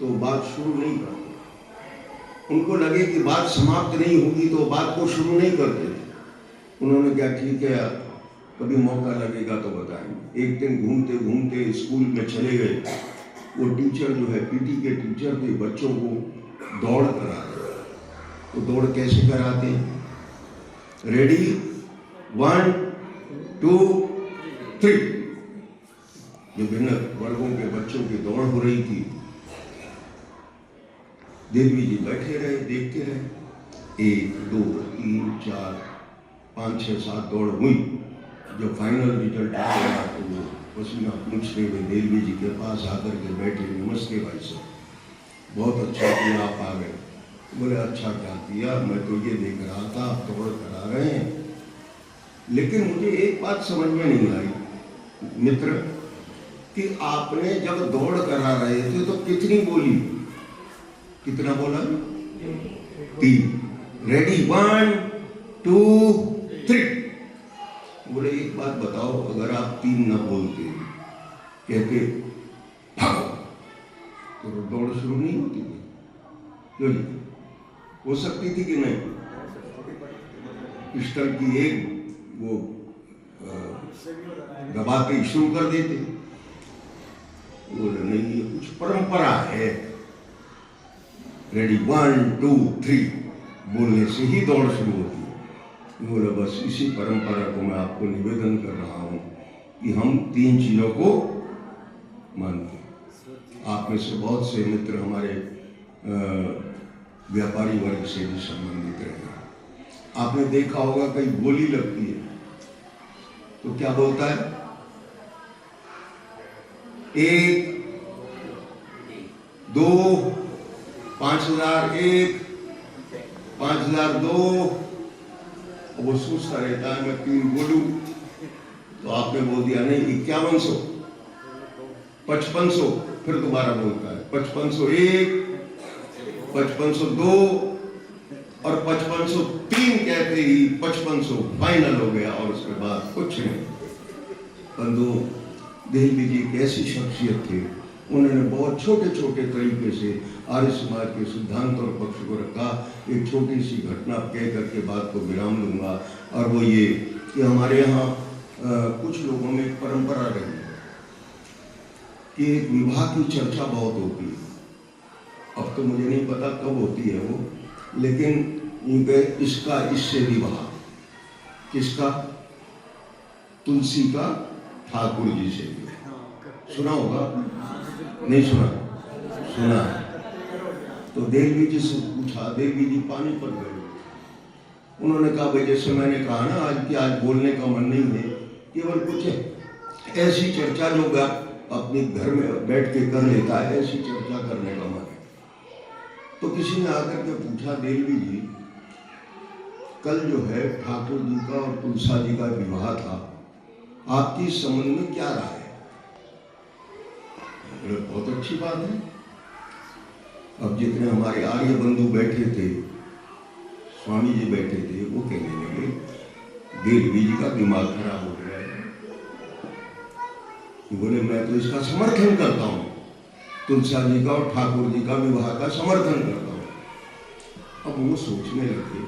तो बात शुरू नहीं करते। उनको लगे कि बात समाप्त नहीं होगी तो बात को शुरू नहीं करते थे। उन्होंने क्या, ठीक है कभी मौका लगेगा तो बताएंगे। एक दिन घूमते घूमते स्कूल में चले गए। वो टीचर जो है, पीटी के टीचर थे, बच्चों को दौड़ कराते। तो दौड़ कैसे कराते हैं? रेडी 1 2 3। जो भिन्न वर्गों के बच्चों की दौड़ हो रही थी, देलवी जी बैठे रहे, देखते रहे। 1 2 3 4 5 6 7 दौड़ हुई। जब फाइनल रिजल्ट आ गया तो वो पसीना पूछते हुए देलवी जी के पास आकर के बैठे, नमस्ते भाई साहब, बहुत अच्छा किया आप आ गए। बोले अच्छा क्या किया, मैं तो ये देख रहा था आप दौड़ करा रहे हैं, लेकिन मुझे एक बात समझ में नहीं आई मित्र कि आपने जब दौड़ करा रहे थे तो कितनी बोली? कितना बोला? 3। रेडी 1 2 3। बोले एक बात बताओ, अगर आप 3 ना बोलते, कहते भागो, तो दौड़ शुरू नहीं होती थी? क्यों नहीं हो सकती थी कि नहीं? पिस्टल की एक वो दबाते शुरू कर देते। बोले नहीं, ये कुछ परंपरा है, रेडी 1 2 3 बोलने से ही दौड़ शुरू होती है। बोला बस इसी परंपरा को मैं आपको निवेदन कर रहा हूं कि हम 3 चीजों को मानते हैं। आप में से बहुत से मित्र हमारे व्यापारी वर्ग से भी संबंधित रहे। आपने देखा होगा कहीं गोली लगती है तो क्या बोलता है? 1 2 5001 5002। वो सोचता रहता है मैं 3 बोलूं, तो आपने बोल दिया नहीं 5100 5500, फिर दोबारा बोलता है 5501 5502 और 5503 कहते ही 5500 फाइनल हो गया और उसके बाद कुछ नहीं। परंतु देलवी जी एक ऐसी शख्सियत थे, उन्होंने बहुत छोटे छोटे तरीके से आर्य समाज के सिद्धांत और पक्ष को रखा। एक छोटी सी घटना कह करके बात को विराम लूंगा। और वो ये कि हमारे यहाँ कुछ लोगों में एक परंपरा रही है कि विवाह की चर्चा बहुत होती है। अब तो मुझे नहीं पता कब होती है वो, लेकिन इनके इसका इससे विवाह, किसका? तुलसी का ठाकुर जी से विवाह। सुना होगा? नहीं सुना? सुना है। तो देवी जी से पूछा, देवी जी पानीपत गए। उन्होंने कहा भाई जैसे मैंने कहा ना आज कि आज बोलने का मन नहीं है, केवल कुछ ऐसी चर्चा जो अपने घर में बैठ के कर लेता है, ऐसी चर्चा करने का मन है। तो किसी ने आकर के पूछा, देवी जी कल जो है ठाकुर जी का और तुलसा जी का विवाह था, आपकी इस संबंध में क्या राय है? बहुत अच्छी बात है। अब जितने हमारे आर्य बंधु बैठे थे, स्वामी जी बैठे थे, वो कहने लगे देवी जी का दिमाग खराब हो गया है। बोले मैं तो इसका समर्थन करता हूँ, तुलसा जी का और ठाकुर जी का विवाह का समर्थन करता हूँ। अब वो सोचने लगे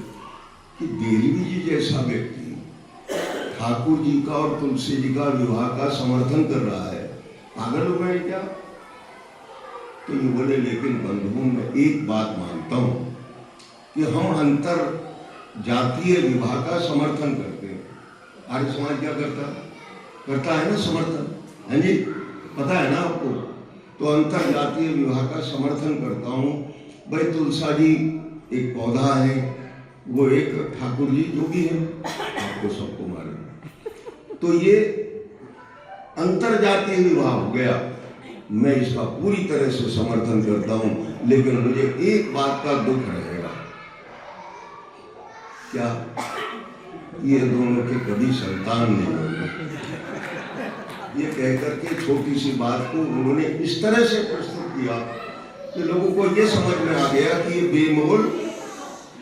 कि देवी जी जैसा व्यक्ति ठाकुर जी का और तुलसी जी का विवाह का समर्थन कर रहा है, पागल हो गए क्या? तो ये बोले लेकिन बंधुओं मैं एक बात मानता हूं कि हम अंतर जातीय विवाह का समर्थन करते हैं। आर्य समाज क्या करता है ना समर्थन, है जी, पता है ना आपको? तो अंतर जातीय विवाह का समर्थन करता हूं। भाई तुलसा जी एक पौधा है, वो एक ठाकुर जी जो भी है, आपको सबको मालूम। तो ये अंतर जातीय विवाह हो गया, मैं इसका पूरी तरह से समर्थन करता हूं, लेकिन मुझे एक बात का दुख रहेगा। क्या? ये दोनों के कभी संतान नहीं होंगे। ये कहकर के छोटी सी बात को उन्होंने इस तरह से प्रस्तुत किया कि लोगों को ये समझ में आ गया कि ये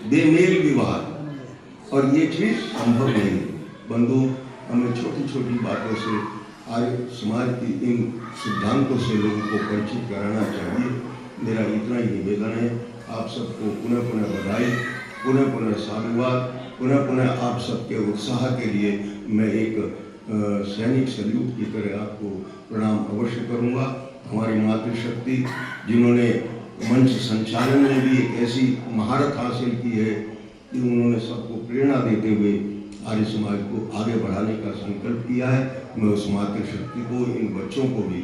बेमेल विवाह और ये चीज संभव नहीं। बंधु, हमें छोटी छोटी बातों से आर्य समाज की इन सिद्धांतों से लोगों को परिचित कराना चाहिए। मेरा इतना ही निवेदन है। आप सबको पुनः पुनः बधाई, पुनः पुनः साधुवाद, पुनः पुनः आप सबके उत्साह के लिए मैं एक सैनिक सल्यूट की तरह आपको प्रणाम अवश्य करूंगा। हमारी मातृशक्ति जिन्होंने मंच संचालन में भी एक ऐसी महारत हासिल की है कि उन्होंने सबको प्रेरणा देते हुए आर्य समाज को आगे बढ़ाने का संकल्प किया है। मैं उस मातृशक्ति को, इन बच्चों को भी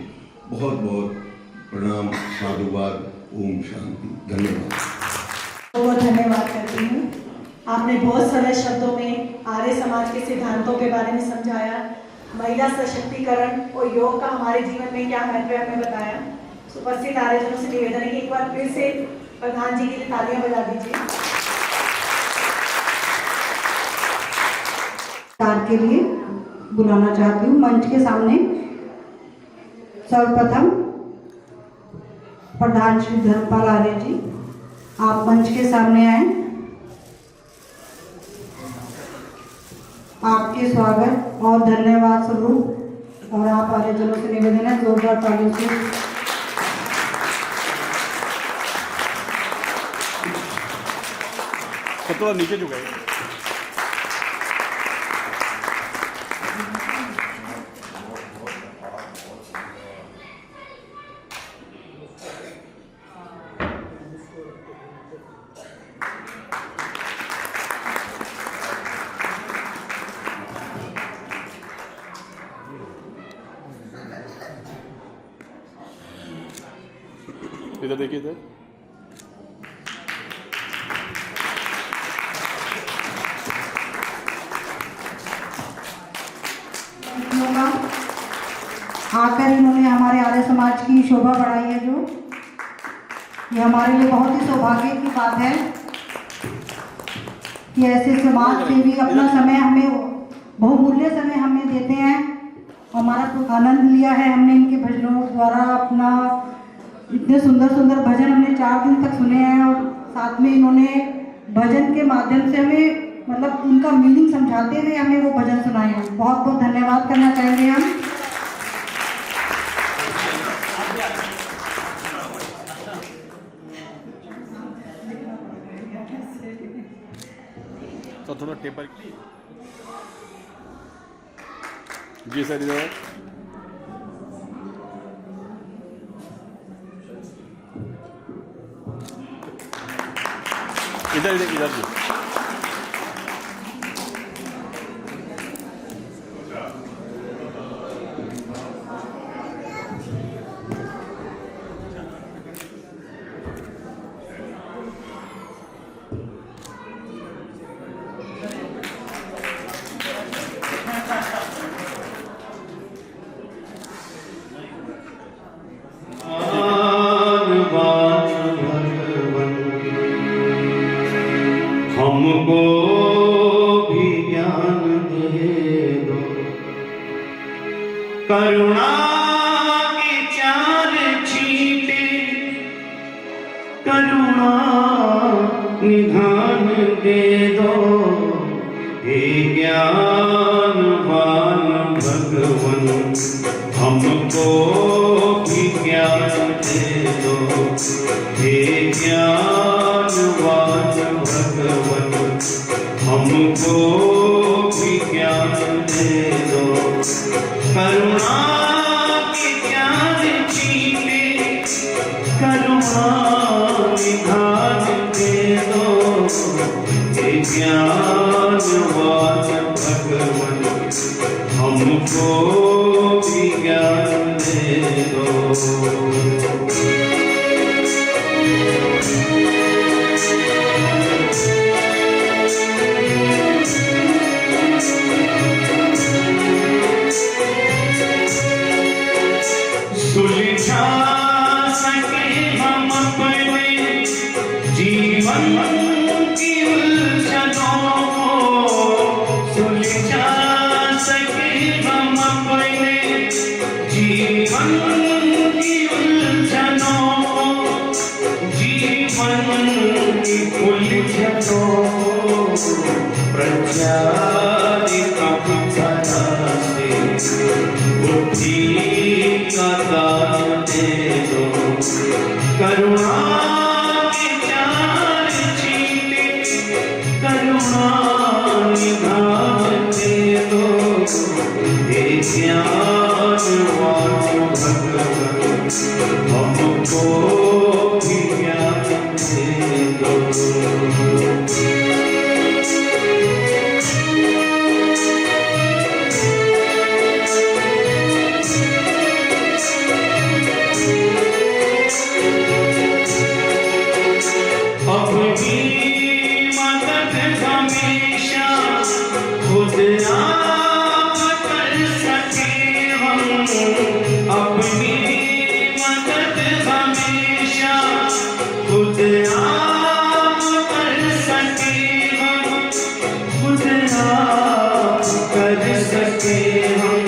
बहुत बहुत प्रणाम, साधुवाद, ओम शांति, धन्यवाद। बहुत धन्यवाद करती हूँ। आपने बहुत सरल शब्दों में आर्य समाज के सिद्धांतों के बारे में समझाया, महिला सशक्तिकरण और योग का हमारे जीवन में क्या महत्व है हमें बताया। उपस्थित आर्यजनों से निवेदन है कि एक बार फिर से प्रधान जी के लिए तालियां बजा दीजिए। के लिए बुलाना चाहती हूँ मंच के सामने सर्वप्रथम प्रधान श्री धर्मपाल आर्य जी, आप मंच के सामने आए। आपके स्वागत और धन्यवाद स्वरूप और आप आर्यजनों से निवेदन है जोरदार तालियों से थोड़ा नीचे झुकाइए। इधर देखिए, इधर आकर इन्होंने हमारे आर्य समाज की शोभा बढ़ाई है, जो ये हमारे लिए बहुत ही सौभाग्य की बात है कि ऐसे समाज से भी अपना समय हमें बहुमूल्य समय हमें देते हैं। हमारा तो आनंद लिया है हमने इनके भजनों द्वारा। अपना इतने सुंदर सुंदर भजन हमने 4 दिन तक सुने हैं और साथ में इन्होंने भजन के माध्यम से हमें मतलब उनका मीनिंग समझाते हुए हमें वो भजन सुनाए हैं। बहुत बहुत धन्यवाद करना चाहेंगे हम। थोड़ा टेपर जी सर इधर इधर इधर इधर जी हमको भी ज्ञान दे दो, करुणा के चार छींटे करुणा निधान दे दो, हे ज्ञानवान भगवन हमको भी ज्ञान दे दो, हे ज्ञानवान भगवन हमको भी ज्ञान दे दो, करुणा के ज्ञान छीने करुणा निधान दे दो, हे ज्ञानवान भगवन हमको भी ज्ञान दे दो। सुलझा सके हम अपने जीवन की उलझनों को, सुलझा सके हम अपने जीवन की उलझनों को, जीवन की उलझनों को प्रचारित बुद्धि का दान दे दो, करुणा के चार छीने करुणा निधान दे दो, हे ज्ञानवान भगवन हमको भी ज्ञान दे दो। अपनी मदद हमेशा खुद आप कर सके हम, अपनी मदद हमेशा खुद आप कर सके हम, खुद आप कर सके हम,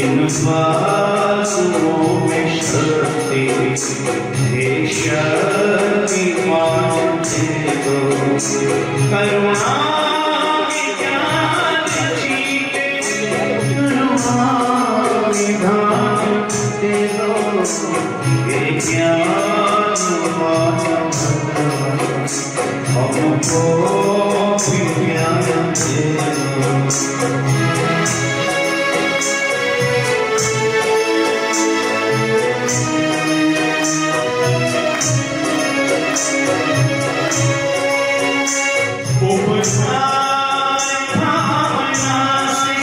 इन बातों में शक्ति हे शक्तिमान दे दो, करुणा के ज्ञान छीने करुणा निधान दे दो, हे ज्ञानवान भगवन हमको भी ज्ञान दे दो। भावना से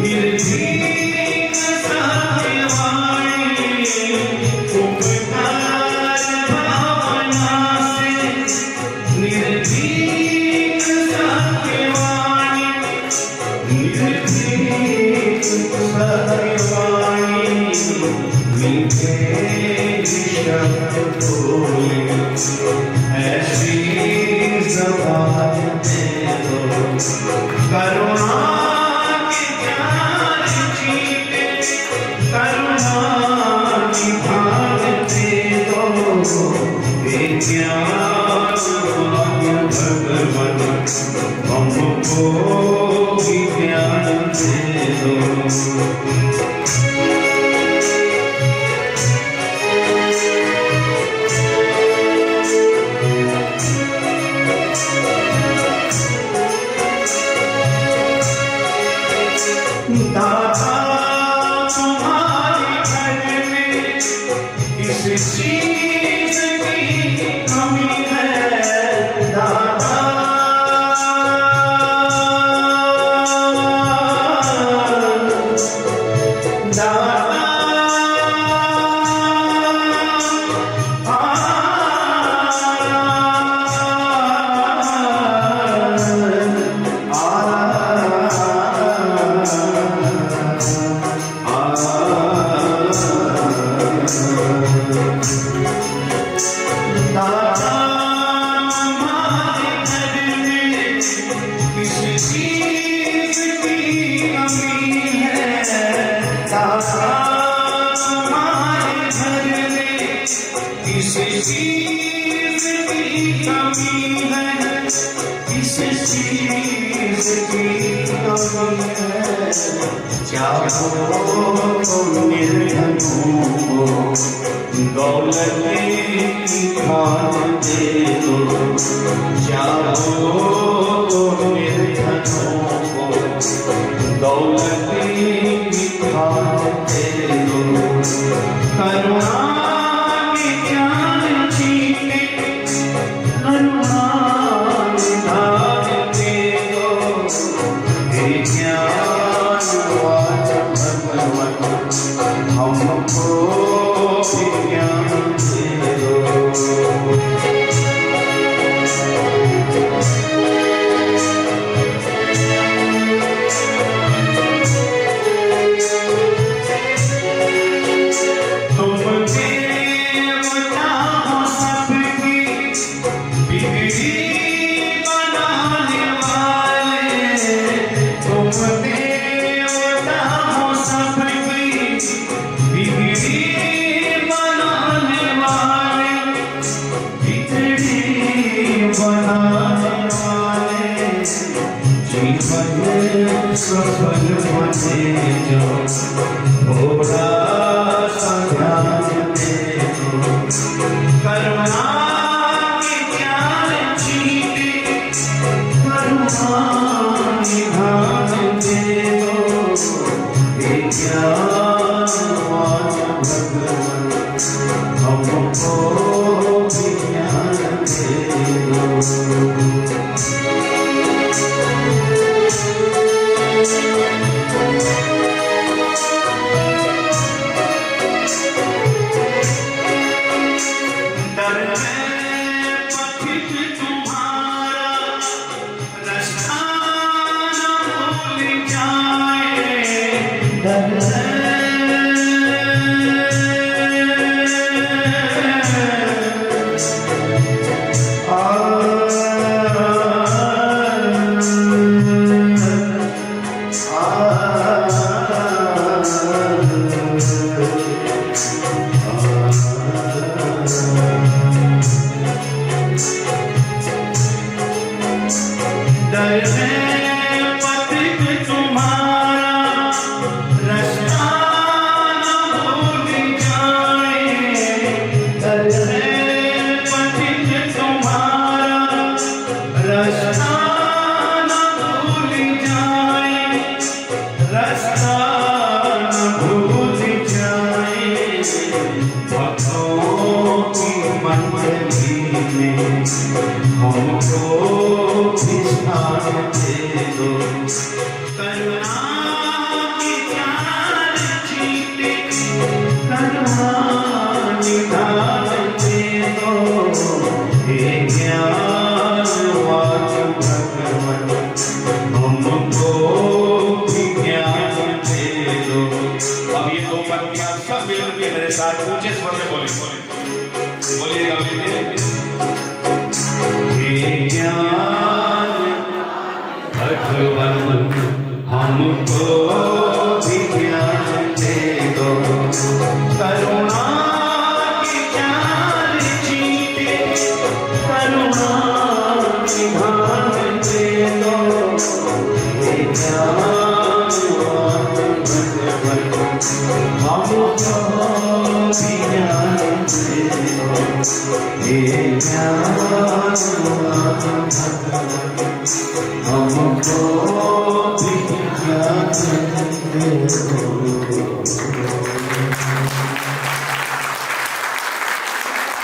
निर्भीक सत्यवाणी, उपकार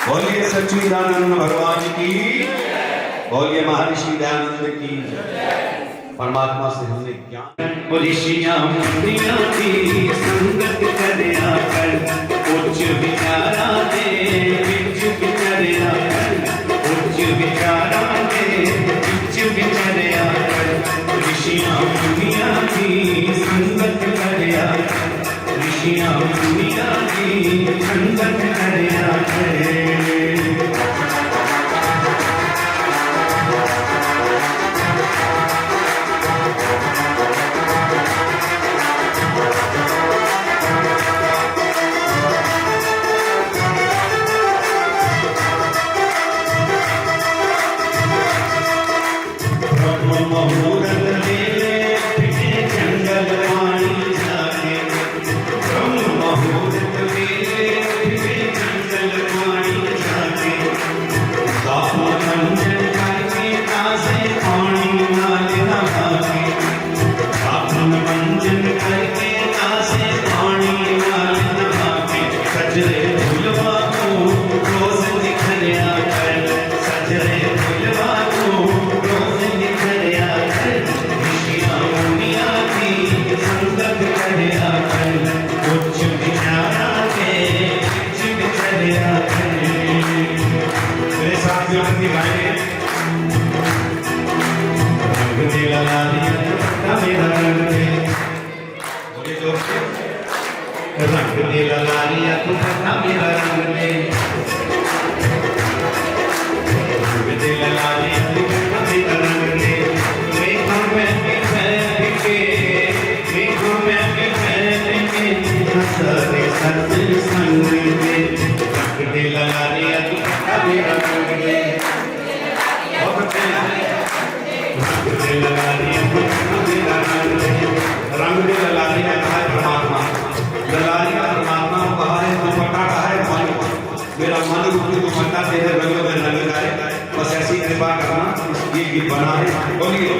बोलिए सच्चिदानंद भगवान की, बोलिए महर्षि दयानंद की। परमात्मा से हमने ज्ञान, ऋषियां मुनियों की संगत खुशियां दुनिया की ठंडक करया करे। मुहूर्त मेले फिटे जंगल पानी जाके, मुहूर्त मेले फिटे जंगल पानी जाके, बाबा मंजन करके ताज़े पानी नाल नहा के, बाबा मंजन करके ताज़े पानी नाल नहा के, सजरे फुलवा को रोज निखरिया कर, सजरे फुलवा को रोज निखरिया कर, खुशियां दुनिया की संगत करया कर, उच्च विचारा के उच्च विचरिया कर। मेरे साथियों की गाएंगे रंग दे लगा दिया दुपट्टा मेरा रंग दे, बोलिए जोर से, रंग दे लगा दिया दुपट्टा मेरा रंग दे, रंग दे लगा दिया दुपट्टा मेरा रंग दे, देखो मैं भी फैल के, देखो मैं भी फैल के, सारे सच संग दे, रंग दे लगा दिया दुपट्टा मेरा रंग दे, बहुत अच्छे रंग दे लगा दिया दुपट्टा मेरा रंग दे, रंग दे लगा दिया कहा है परमात्मा, लगा दिया परमात्मा को कहा है दुपट्टा कहा है भाई, मेरा मन रूपी दुपट्टा तेरे रंगों में रंग जाए, बस ऐसी कृपा करना, ये गीत बना है, बोलिए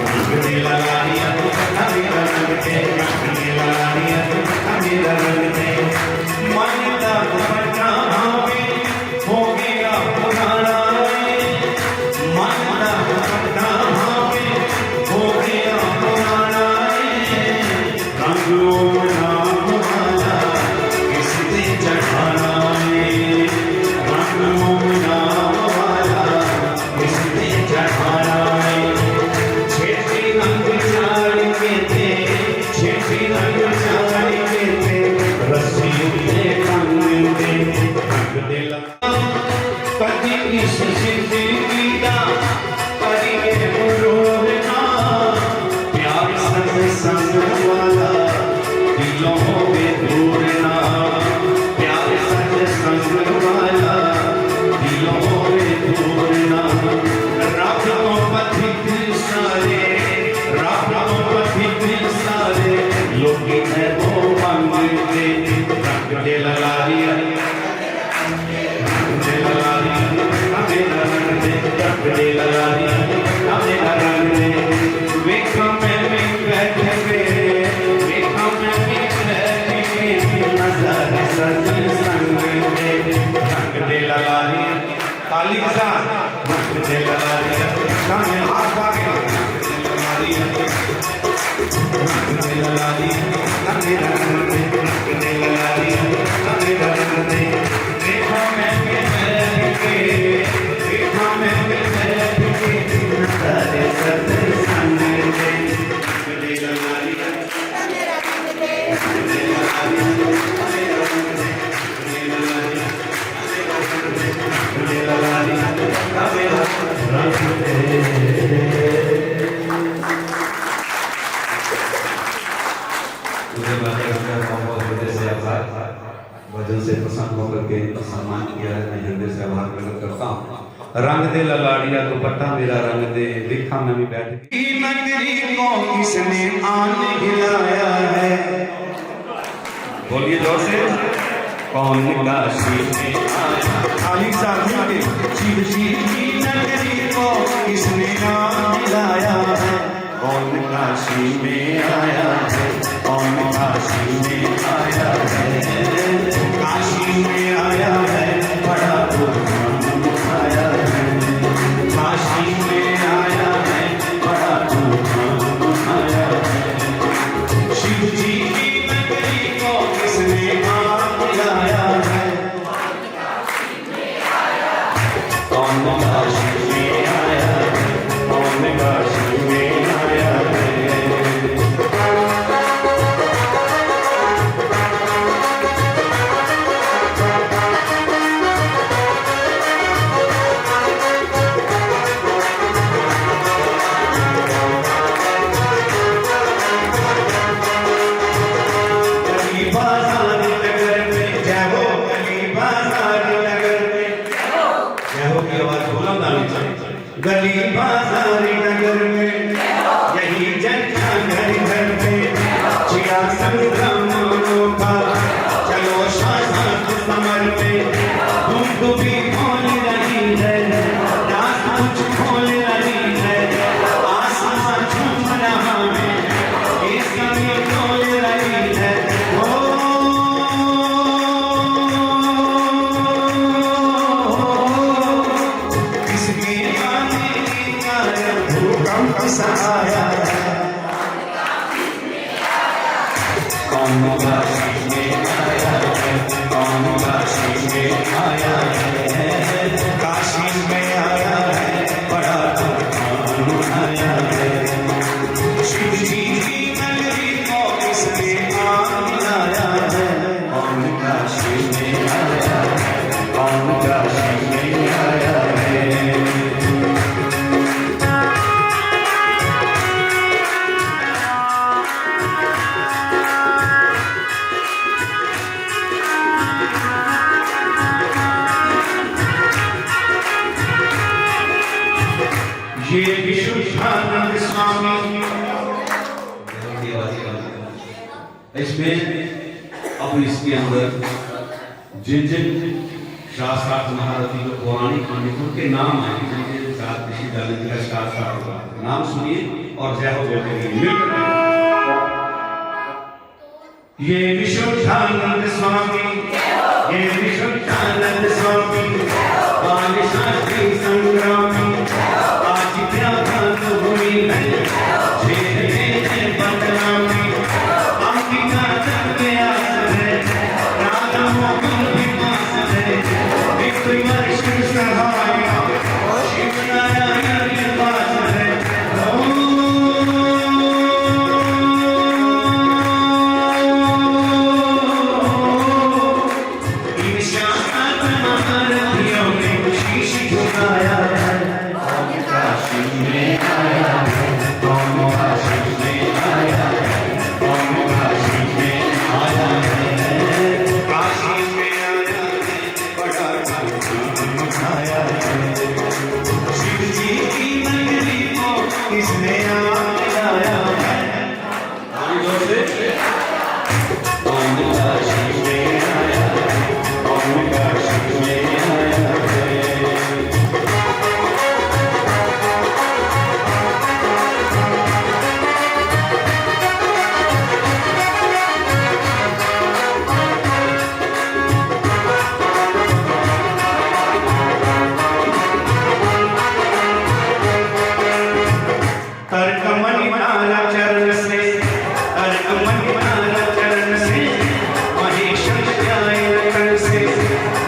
रंग दे लगा दिया दुपट्टा मेरा रंग दे, रंग दे लगा दिया दुपट्टा मेरा रंग दे, मन का दुपट्टा भावे हो गया पुराना, मन का दुपट्टा भावे हो गया पुराना, रंगों नाम वाला किसने चढ़ाना है, रंगों नाम वाला किसने चढ़ाना है, छेटी रंग चाल के थे, छेटी रंग चाल के थे, रस्सी उठे रंग दे, रंग दे लगा कभी इस जिंदगी का करिए रोना, प्यार संग संग वाला दिलों में दूर ना, प्यार संग संग वाला दिलों में दूर ना, रातों पथिक सारे, रातों पथिक सारे लोग है वो मांगते, रंग दे लगा दिया, रंग दे लगा दिया मेरा रंग दे, रंग दे लगा दिया मेरा रंग दे, देखो मैं भी बैठ के, देखो मैं भी बैठ के, नजर सच संग दे, रंग दे लगा दिया ताली के साथ, रंग दे लगा दिया सामने हाथ आगे, रंग दे लगा दिया, रंग दे लगा दिया मेरा रंग दे, रंग दे लगा दिया मेरा रंग दे, देखो मैं भी बैठ के, देखो मैं भी बैठ के, नजर सच संग दे, रंग दे लगा दिया मेरा रंग दे, रंग दे लगा दिया मेरा रंग दे, रंग दे लगा दिया मेरा रंग दे, रंग दे लगा दिया मेरा रंग दे। मुझे बातें करकर बहुत हृदय से आभार, भजन से प्रसन्न होकर के सम्मान किया है, मैं हृदय से आभार प्रकट करता हूँ। रंग दे ललाड़िया दुपट्टा मेरा रंग दे, देखा मैं भी बैठ गई नगरी को किसने आन हिलाया है, बोलिए जोर से, कौन काशी में आया, खाली साथियों के शिव जी की नगरी को किसने आन हिलाया है, कौन काशी में आया है, कौन काशी में आया है, काशी में आया है बड़ा तूफान आया है, काशी में आया है बड़ा तूफान आया है, शिव जी की नगरी को किसने आन हिलाया है, कौन काशी में आया है, कौन काशी में आया है। बताना चाहिए। गली बाजार नगर में यही चर्चा घर घर में जिया संग्रामों का चलो शासन समर में तुमको भी खोल रही है रात कुछ खोल रही है आसमान झूम रहा है ये समय खोल रही है किसके आने की कारण भूकंप सहाया कौन काशी में आया है कौन काशी में आया है काशी में आया है बड़ा तूफान आया है शिव जी की नगरी को किसने आग लाया है कौन काशी में आया है कौन काशी में आया है ये विशुद्धानंद स्वामी इसमें अब इसके अंदर जिन जिन शास्त्रार्थ महारथी जो पौराणिक पंडितों के नाम हैं जिनके साथ ऋषि डालेंगे का शास्त्रार्थ होगा नाम सुनिए और जय हो बोलेंगे ये विशुद्धानंद स्वामी ये विशुद्धानंद स्वामी बाल शास्त्री संग्रामी भूमि में झेल बदनामी अंकिता तक है राधा मोहन विकास है विक्रम शिव सहाय शिव नारायण के पास है ईर्ष्या महारथियों ने शीश झुकाया है काशी में आया है कौन काशी में आया है कौन काशी में आया है काशी में आया है बड़ा तूफान आया है शिव जी की नगरी को किसने आग लाया है कौन काशी में आया है कौन काशी में आया है चरण से महेश से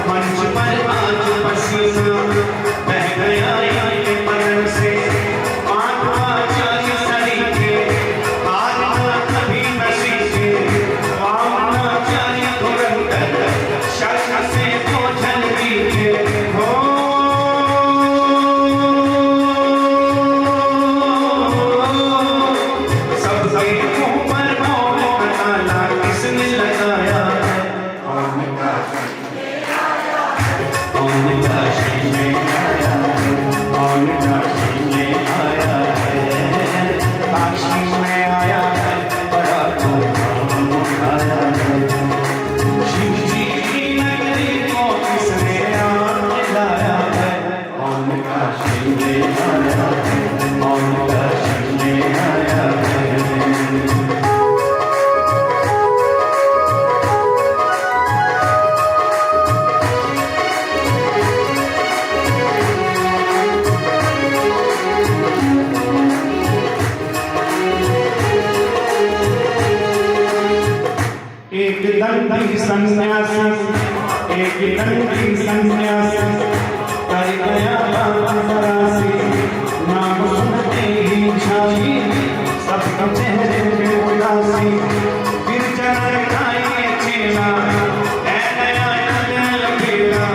मंच पर आज पसीना बह गया ये पदन से सलीके आना कभी नसीबे वामनाचार्य धुरंधर शस्त्र से भोजन दीजिए हो एक दंडी सन्यासी एक दंडी सन्यासी कर गया फरासी नाम सुनते ही छाई सबका चेहरे पे उदासी फिर चढ़ खाए चेला ऐ नया लंबेला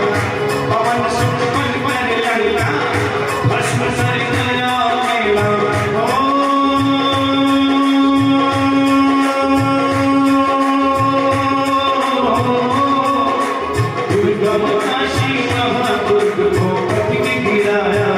पवन सुख पर लड़का भस्म सर गया मेला काशी महापुर को पति गिराया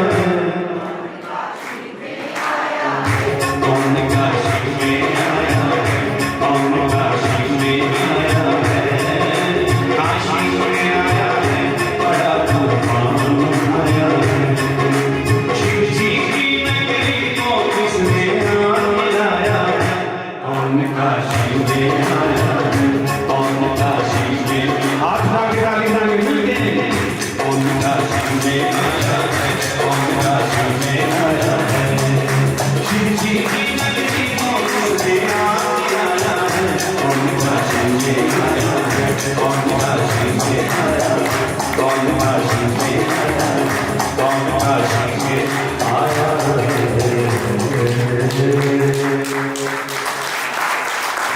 कौन काशी में आया, कौन काशी में आया, कौन काशी में आया।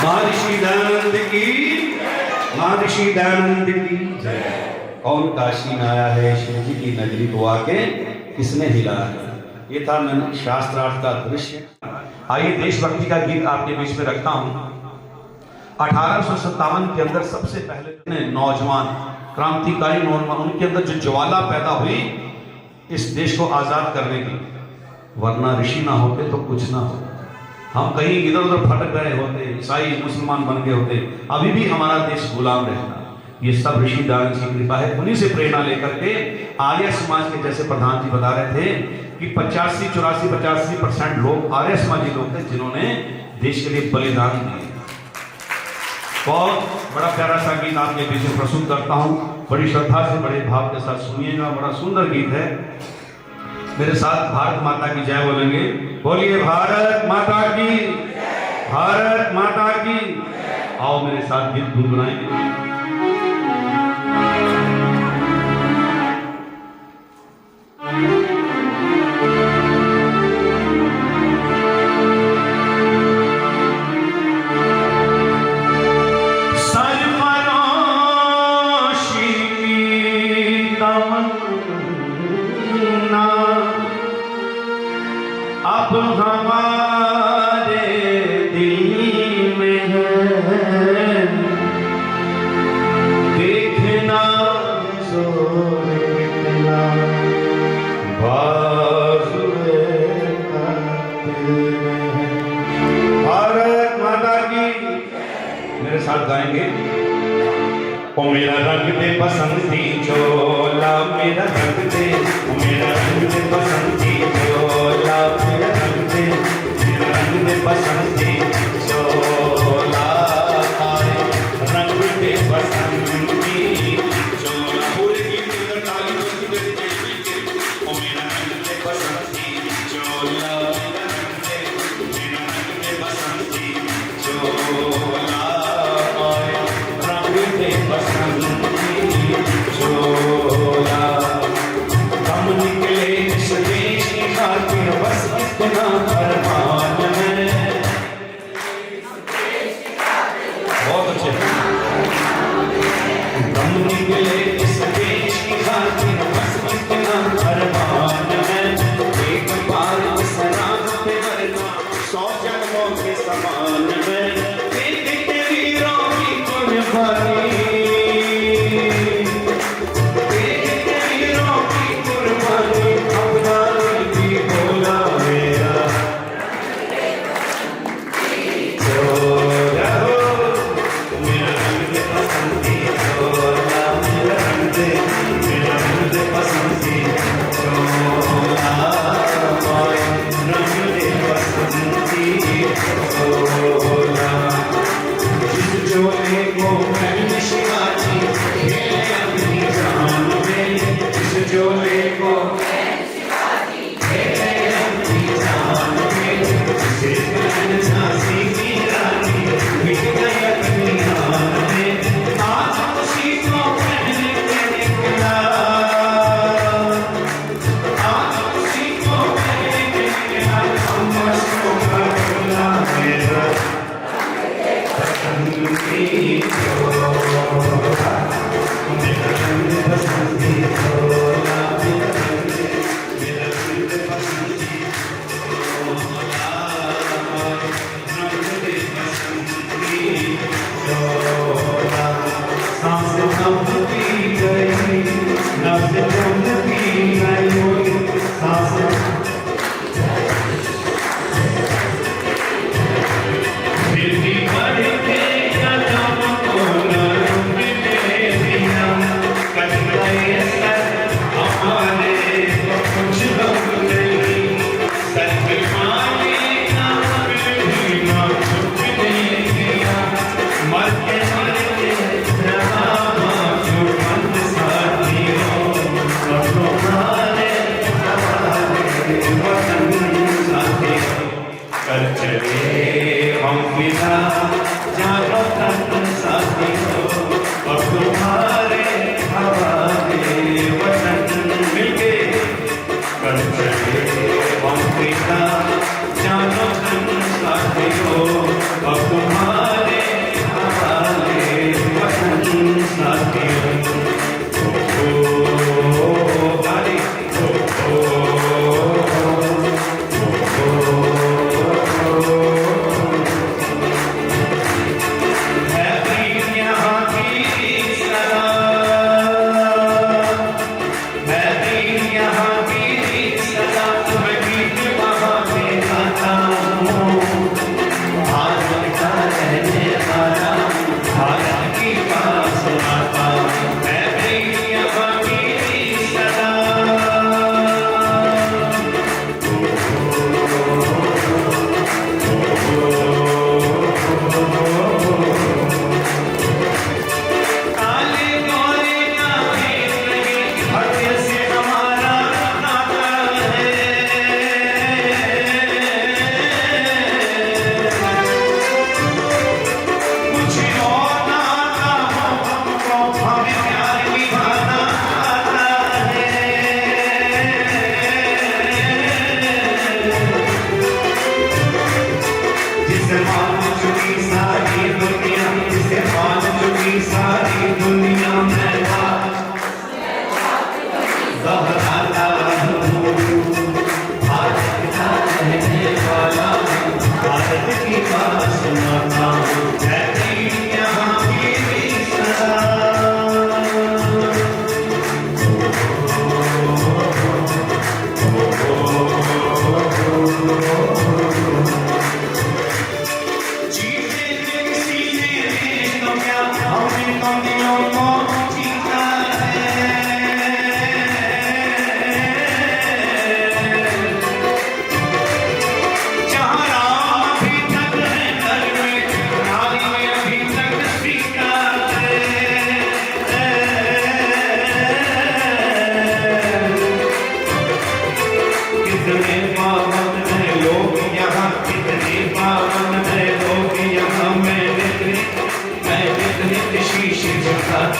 महर्षि दयानंद की, महर्षि दयानंद की जय। कौन काशी में आया है, शिव जी की नगरी को आके किसने हिलाया है। ये था शास्त्रार्थ का दृश्य। आइए देशभक्ति का गीत आपके बीच में रखता हूं। 1857 के अंदर सबसे पहले नौजवान क्रांतिकारी नौजवान, उनके अंदर जो ज्वाला पैदा हुई इस देश को आजाद करने की, वरना ऋषि ना होते तो कुछ ना होता। हम कहीं इधर उधर भटक गए होते, ईसाई मुसलमान बन गए होते, अभी भी हमारा देश गुलाम रहता। ये सब ऋषि दयानंद की कृपा है। उन्हीं से प्रेरणा लेकर के आर्य समाज के, जैसे प्रधान जी बता रहे थे कि 85% लोग आर्य समाजी लोग थे जिन्होंने देश के लिए बलिदान दिए। बहुत बड़ा प्यारा सा गीत आपके बीच में प्रस्तुत करता हूँ, बड़ी श्रद्धा से बड़े भाव के साथ सुनिएगा। बड़ा सुंदर गीत है। मेरे साथ भारत माता की जय बोलेंगे। बोलिए भारत माता की, भारत माता की। आओ मेरे साथ गीत गुनगुनाएंगे। अब हमारे दिल में है, देखना जोर कितना बाजुए का दिल में है। भारत माता की। मेरे साथ गाएंगे। ओ मेरा रंग दे बसंती चोला, मेरा रंग दे, ओ मेरा रंग दे बसंती चोला, मेरा रंग दे, मेरा रंग दे बसंती चोला, रंग दे बसंती चोला। पूरे गीत के अंदर ताली बजती रहती है। ओ मेरा रंग दे बसंती चोला, मेरा रंग दे, मेरा रंग दे बसंती चोला, रंग दे बसंती चोला। हम निकले इस देश की खातिर बस इतना अरमान है,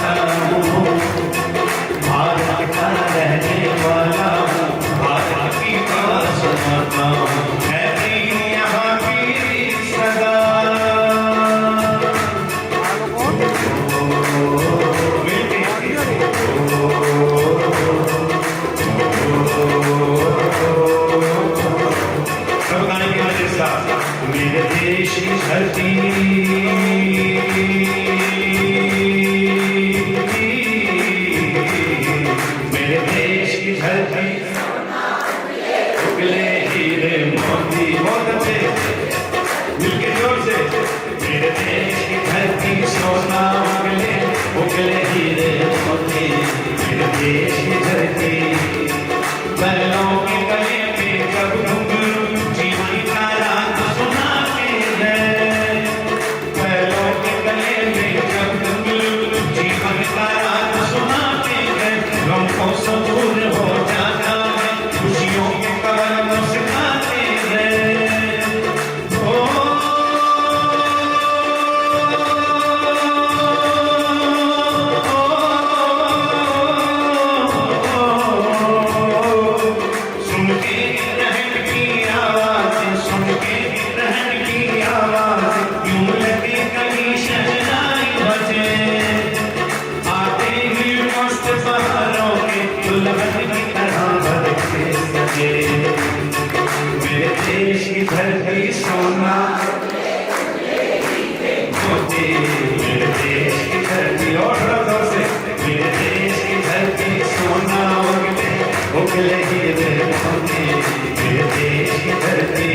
वाला हूँ, भारत का रहने वाला हूँ, भारत की बात सुनाता हूँ, मैं भी यहाँ की सदा। सब गाने के बाद इसका मेरे देश की धरती, मेरे देश की धरती, उगले हीरे मोती, बहुत अच्छे मिलके जोर से, मेरे देश की धरती सोना उगले, उगले हीरे मोती, मेरे देश की धरती, बैलों के गले में जब घुंघरू जीवन का राग सुनाते हैं, बैलों के गले में जब घुंघरू जीवन का राग सुनाते हैं, गम को सब दूर हो जाता है, खुशियों के कवल मुस्कुराते हैं। ओ सुन के रहन की आवाज, सुन के रहन की आवाज, यूं लगे कहीं शहनाई बजे, आते ही मस्त बहारों के दुल्हन की तरह बरसे सजे, मेरे देश की धरती सोना होती, मेरे देश की धरती, और रंगों से, मेरे देश की धरती सोना उगले, उगले हीरे मोती, मेरे देश की धरती।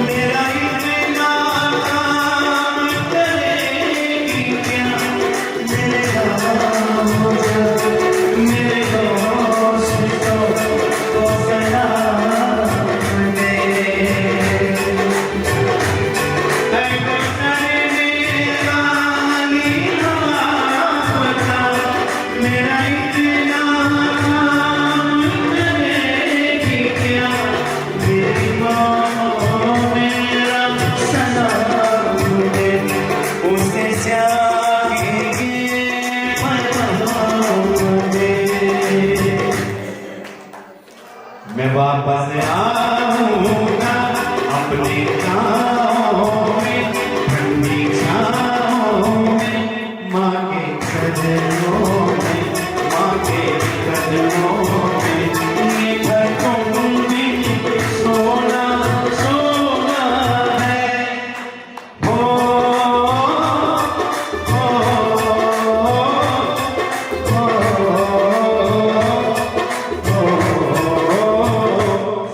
मेरा इतना काम करेगी क्या, मेरे दोस्त को सलाम दे। मेरा इतना काम करेगी क्या, मेरी माँ मेरा सलाम दे, उसे चाहिए पैगाम दे। मैं वापस आऊँगा अपने गाँव में, ठंडी छाँव में, माँ के कदमों में, माँ के कदमों में, ये घर में सोना सोना है। हो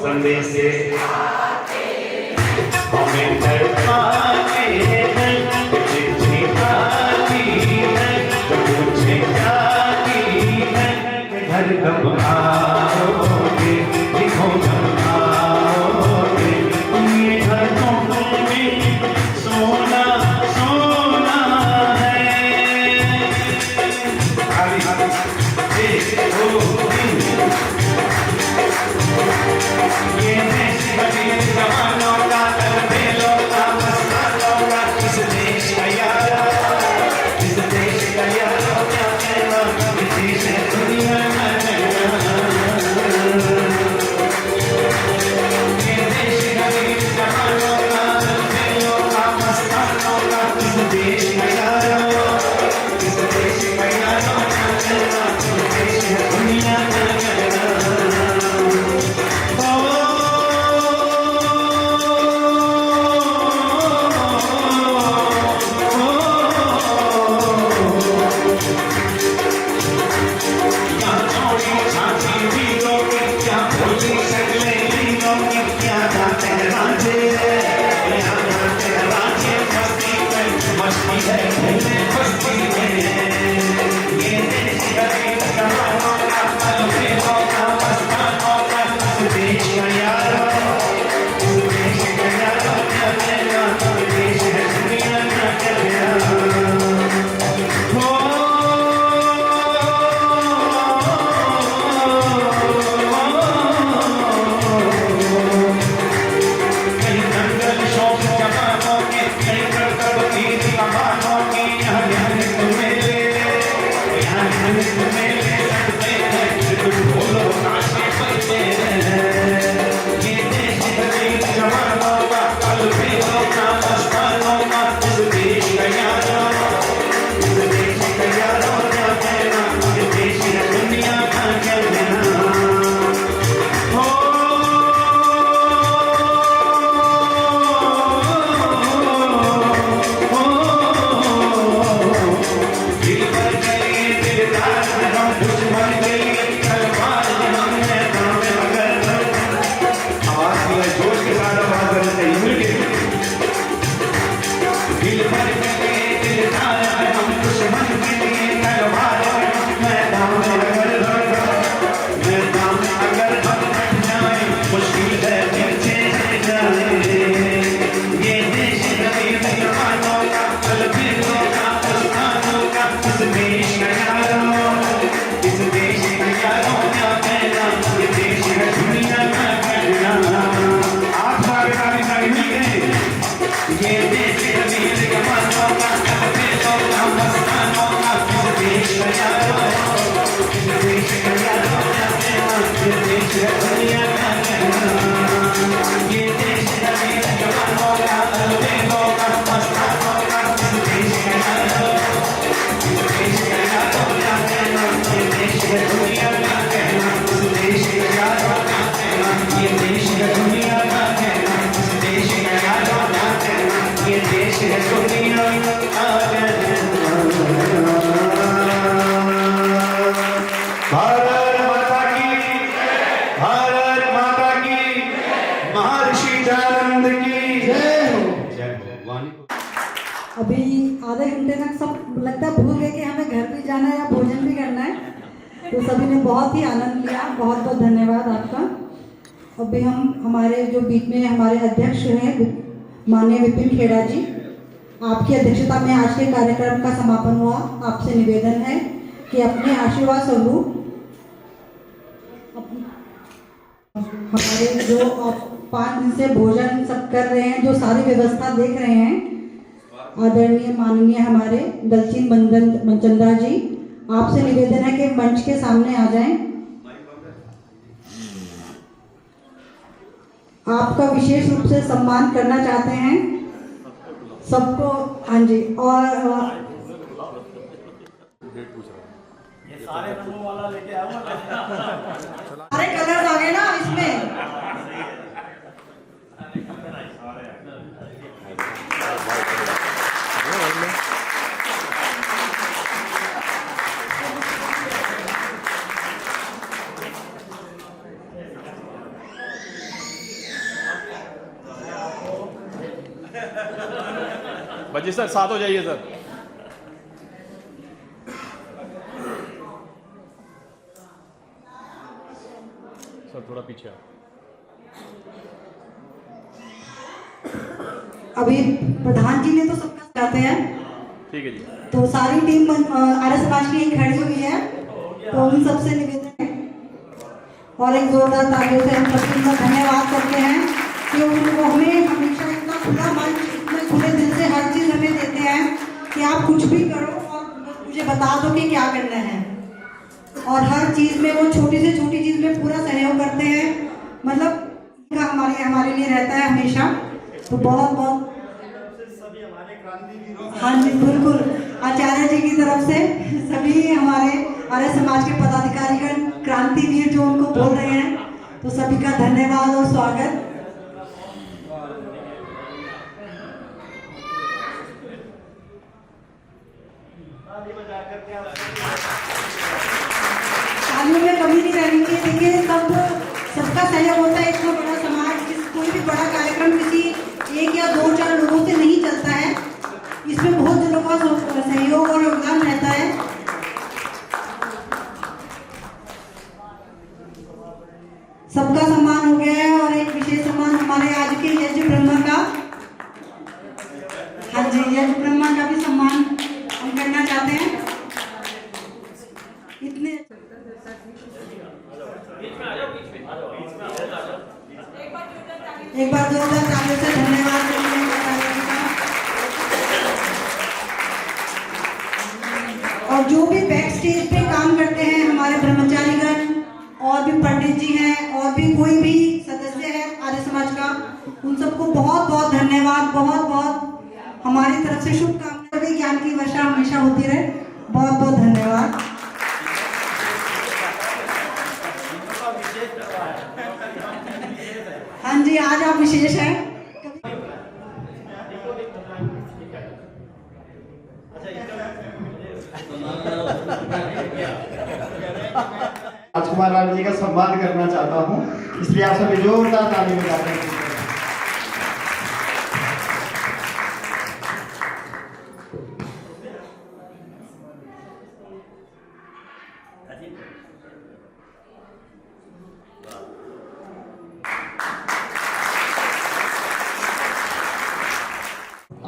संदेश से हमें तड़पाते हैं, चिट्ठी आती है, मुझे जाती है, घर कब आओगे, दिखो कब आओगे, ये घर में सोना सोना है। खाली एक दो तीन, ये देश बदले जवानों का, बेलों का, मस्तानों का, इस देश का यारा, इस देश का यारा क्या कहना, इस देश है दुनिया का कहना। ये देश बदले जवानों का, बेलों का, मस्तानों का, इस देश का यारा, इस देश का यारा क्या कहना, इस देश है दुनिया का कहना। नित मेले लगते हैं, तुम बोलो नाचे बजते हैं। ये देश गरीब जवानों का, कल भी होगा मस्तानों का, इस देश का यारो, इस देश का यारो क्या कहना, इस देश का दुनिया का क्या कहना। दिल पर गए दिलदार हम दुश्मन के लिए तलवार हमने सामने मगर आवाज की है, जोश के साथ आवाज करनी चाहिए मिलके। दिल पर गए दिलदार हम दुश्मन के लिए तलवार मैदान में अगर मैदान में अगर हम बन जाए, मुश्किल है पीछे से जाए। ये देश गरीब जवानों का, अलविदों का, मस्तानों का, इस देश का यारो, इस देश का यारो क्या कहना, ये देश का दुनिया का कहना। आप सारे ताली ताली मिल गए। ये देश गरीब जवानों का, अलविदों का, मस्तानों का, इस देश का यारो, इस देश का यारो क्या कहना, ये देश का दुनिया का कहना। ये देश गरीब जवानों का, अलविदों का, मस्तानों का, इस देश का यारो, इस देश का यारो क्या कहना, ये देश का दुनिया का कहना, इस देश का यारो क्या कहना, ये देश का दुनिया का कहना, इस देश का यारो क्या कहना, ये देश का दुनिया का कहना। भारत माता की, भारत माता की, महर्षि दयानंद की जय हो। जय हो। वाणी को अभी आधे घंटे तक सब लगता है भूल गए कि हमें घर भी जाना है या भोजन भी करना है, तो सभी ने बहुत ही आनंद लिया। बहुत बहुत धन्यवाद आपका। अभी हम हमारे जो बीच में हमारे अध्यक्ष हैं माननीय विपिन खेड़ा जी, आपकी अध्यक्षता में आज के कार्यक्रम का समापन हुआ। आपसे निवेदन है कि अपने आशीर्वाद स्वरूप हमारे जो आप 5 दिन से भोजन सब कर रहे हैं, जो सारी व्यवस्था देख रहे हैं, आदरणीय माननीय हमारे दलचीन मनचंदा जी, आपसे निवेदन है कि मंच के सामने आ जाएं। आपका विशेष रूप से सम्मान करना चाहते हैं सबको। हाँ जी, और ये सारे रंगों वाला लेके आऊंगा। सारे कलर आ गए ना इसमें। बच्चे सर साथ हो जाइए सर। सर थोड़ा पीछे आओ। अभी प्रधान जी ने तो सबका चाहते हैं, ठीक है जी। तो सारी टीम आर्य समाज की खड़ी हुई है, तो उन सबसे निवेदन है और एक जोरदार तालियों से हम सबको उनका धन्यवाद करते हैं कि उनको हमें हमेशा इतना खुला मंच, इतने खुले दिल से हर चीज़ हमें देते हैं कि आप कुछ भी करो और मुझे बता दो कि क्या करना है। और हर चीज़ में वो छोटी से छोटी चीज़ में पूरा सहयोग करते हैं, मतलब इनका हमारे लिए रहता है हमेशा। तो बहुत बहुत हाँ जी, बिल्कुल आचार्य जी की तरफ से सभी हमारे आर्य समाज के पदाधिकारीगण, क्रांतिवीर जो उनको बोल रहे हैं, तो सभी का धन्यवाद और स्वागत। तालियों में कमी नहीं रहनी चाहिए। देखिए, सबका सहयोग होता है। इतना बड़ा समाज, कोई भी बड़ा कार्यक्रम किसी 1 या 2-4 लोगों से नहीं चलता है, इसमें बहुत जनों का सहयोग और योगदान रहता है। सबका सम्मान हो गया है और एक विशेष सम्मान हमारे आज के यज्ञ ब्रह्मा का, हाँ जी, यज्ञ ब्रह्मा का भी सम्मान हम करना चाहते हैं। इतने एक बार जोरदार तालियों से धन्यवाद करेंगे। और जो भी बैक स्टेज पे काम से शुभकामनाएं भी, ज्ञान की वर्षा हमेशा होती रहे। बहुत बहुत धन्यवाद। हाँ जी, आज आप विशेष हैं। राजकुमार लाल जी का सम्मान करना चाहता हूँ, इसलिए आप सभी जोरदार ताली बजाते हैं।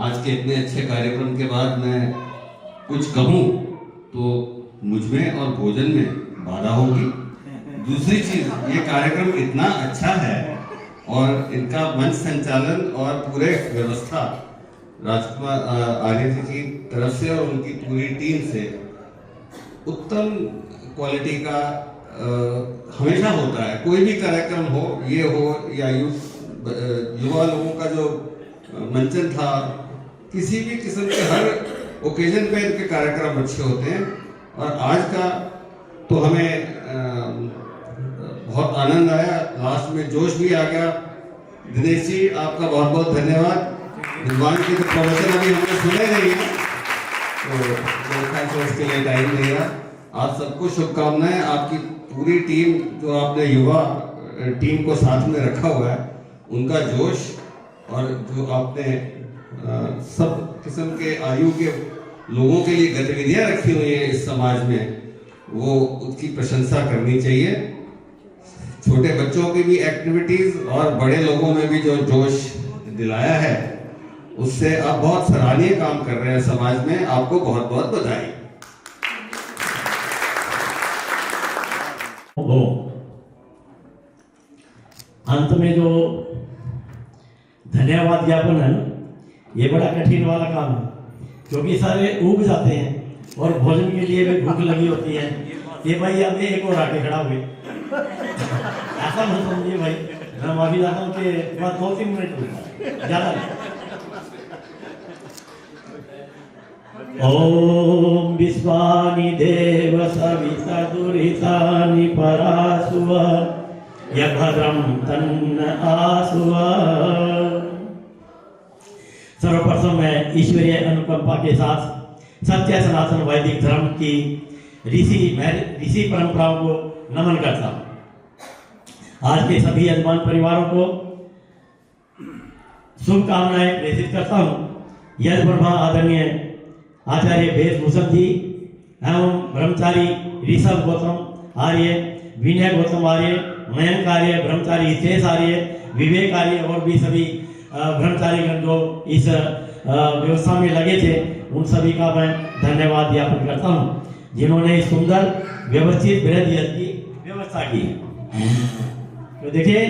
आज के इतने अच्छे कार्यक्रम के बाद मैं कुछ कहूँ तो मुझमें और भोजन में बाधा होगी। दूसरी चीज, ये कार्यक्रम इतना अच्छा है और इनका मंच संचालन और पूरे व्यवस्था राजकुमार आर्य जी की तरफ से और उनकी पूरी टीम से उत्तम क्वालिटी का हमेशा होता है। कोई भी कार्यक्रम हो, ये हो या युवा लोगों का जो मंचन था, किसी भी किस्म के हर ओकेजन पे इनके कार्यक्रम अच्छे होते हैं। और आज का तो हमें बहुत आनंद आया, लास्ट में जोश भी आ गया। दिनेश जी, आपका बहुत बहुत धन्यवाद। विद्वान की तो प्रवचन अभी हमने सुने नहीं है, तो उसके लिए टाइम देगा। आप सबको शुभकामनाएं। आपकी पूरी टीम, जो आपने युवा टीम को साथ में रखा हुआ है, उनका जोश और जो आपने सब किस्म के आयु के लोगों के लिए गतिविधियां रखी हुई हैं इस समाज में, वो उसकी प्रशंसा करनी चाहिए। छोटे बच्चों की भी एक्टिविटीज और बड़े लोगों में भी जो जोश दिलाया है, उससे आप बहुत सराहनीय काम कर रहे हैं समाज में। आपको बहुत बहुत बधाई। अंत में जो धन्यवाद ज्ञापन है, ये बड़ा कठिन वाला काम है, क्योंकि सारे ऊब जाते हैं और भोजन के लिए भी भूख लगी होती है कि भाई अब एक और आके खड़ा हुए। ऐसा मत समझिए भाई, मैं माफी चाहता हूँ कि बस 2-3 मिनट हुए, ज्यादा नहीं। ओम विश्वानि देव सविता दुरितानि परासुव यभद्रम तन्न आसुव। सर्वप्रथम मैं ईश्वरीय अनुकंपा के साथ सत्य सनातन वैदिक धर्म की ऋषि परंपराओं को नमन करता हूँ। आज के सभी यजमान परिवारों को शुभकामनाएं प्रेषित करता हूँ। यज ब्रह्मा आदरणीय आचार्य वेशभूषण जी एवं ब्रह्मचारी ऋषभ गौतम आर्य, विनय गौतम आर्य, मयंक आर्य, ब्रह्मचारी शेष आर्य, विवेक आर्य और भी सभी ब्रह्मचारीगण जो इस व्यवस्था में लगे थे, उन सभी का मैं धन्यवाद ज्ञापन करता हूँ, जिन्होंने इस सुंदर व्यवस्थित बृहद यज्ञ की व्यवस्था की। तो देखिए,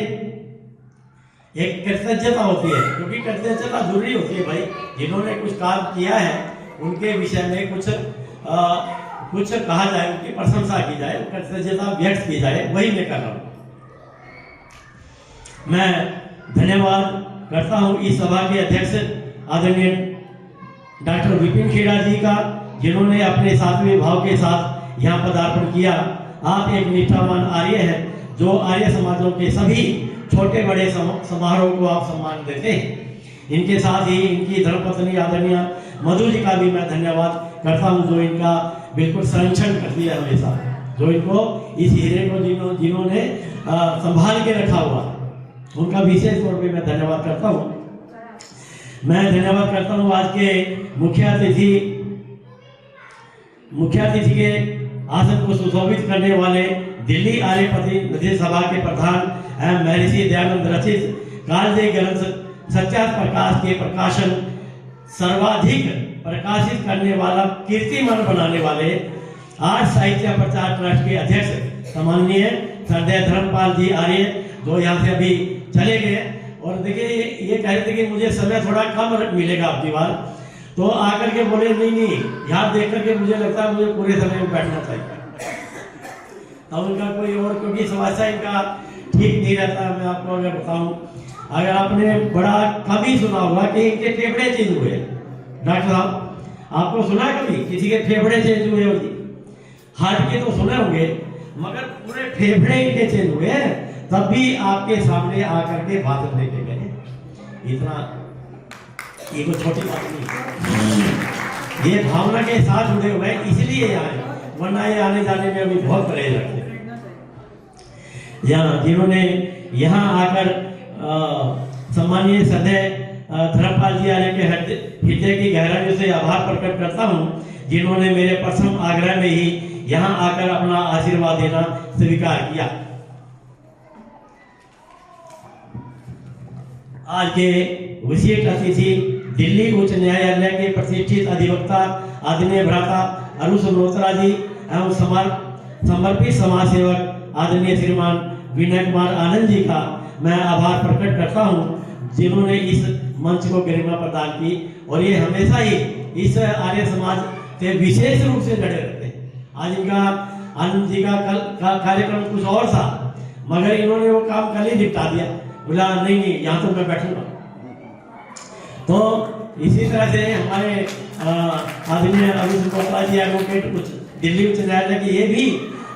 एक कृतज्ञता होती है, क्योंकि कृतज्ञता जरूरी होती है भाई। जिन्होंने कुछ काम किया है उनके विषय में कुछ कहा जाए, उनकी प्रशंसा की जाए, कृतज्ञता व्यक्त की जाए, वही मैं कर रहा हूँ। मैं धन्यवाद करता हूँ इस सभा के अध्यक्ष आदरणीय डॉक्टर विपिन खेड़ा जी का, जिन्होंने अपने सातवें भाव के साथ यहाँ पदार्पण किया। आप एक निष्ठावान आर्य हैं, जो आर्य समाजों के सभी छोटे बड़े समारोह को आप सम्मान देते हैं। इनके साथ ही इनकी धर्मपत्नी आदरणीय मधु जी का भी मैं धन्यवाद करता हूँ, जो इनका बिल्कुल संरक्षण करती है हमेशा, जो इनको इस हीरे को जिन्होंने संभाल के रखा हुआ, उनका विशेष तौर पे मैं धन्यवाद करता हूँ। मैं धन्यवाद करता हूँ आज के मुख्य अतिथि के आसन को सुशोभित करने वाले दिल्ली आर्य प्रतिनिधि सभा के प्रधान एवं महर्षि दयानंद रचित कालजयी ग्रंथ सत्या प्रकाश के प्रकाशन सर्वाधिक प्रकाशित करने वाला, कीर्तिमान बनाने वाले आज साहित्य प्रचार ट्रस्ट के अध्यक्ष सम्माननीय श्रद्धेय धर्मपाल जी आर्य, जो यहाँ से अभी चले गए। और देखिए, ये कह रहे थे कि मुझे समय थोड़ा कम मिलेगा आपकी बार, तो आकर के बोले नहीं, यहाँ देख करके मुझे लगता है मुझे पूरे समय में बैठना चाहिए। अब उनका कोई और, क्योंकि समस्या इनका ठीक नहीं रहता। मैं आपको अगर बताऊं, अगर आपने बड़ा कम ही सुना होगा कि इनके फेफड़े चेंज हुए, डॉक्टर साहब, आपको सुना है कभी किसी के फेफड़े चेंज हुए होगी? हार्ट के तो सुने होंगे, मगर पूरे फेफड़े इनके चेंज हुए हैं, तब भी आपके सामने आकर के भाषण लेके गए। इतना ये कोई छोटी बात नहीं, ये भावना के साथ जुड़े हुए हैं, इसलिए आए, वरना ये आने जाने में अभी बहुत परहेज रखते हैं। जिन्होंने यहाँ आकर सम्मानीय सदैव धर्मपाल जी आर्य के हृदय की गहराइयों से आभार प्रकट करता हूँ, जिन्होंने मेरे प्रथम आग्रह में ही यहाँ आकर अपना आशीर्वाद देना स्वीकार किया। आज के विशिष्ट अतिथि दिल्ली उच्च न्यायालय के प्रतिष्ठित अधिवक्ता आदरणीय भ्राता अरुण मल्होत्रा जी एवं समर्पित समाज सेवक आदरणीय श्रीमान विनय कुमार आनंद जी का मैं आभार प्रकट करता हूं, जिन्होंने इस मंच को गरिमा प्रदान की और ये हमेशा ही इस आर्य समाज से विशेष रूप से जुड़े रहते हैं। आज इनका आनंद जी का कार्यक्रम कुछ और था, मगर इन्होंने वो काम कल ही निपटा दिया, बोला नहीं यहाँ तो मैं बैठूंगा। तो इसी तरह से हमारे आदरणीय अरुण मल्होत्रा जी एडवोकेट दिल्ली उच्च न्यायालय के, ये भी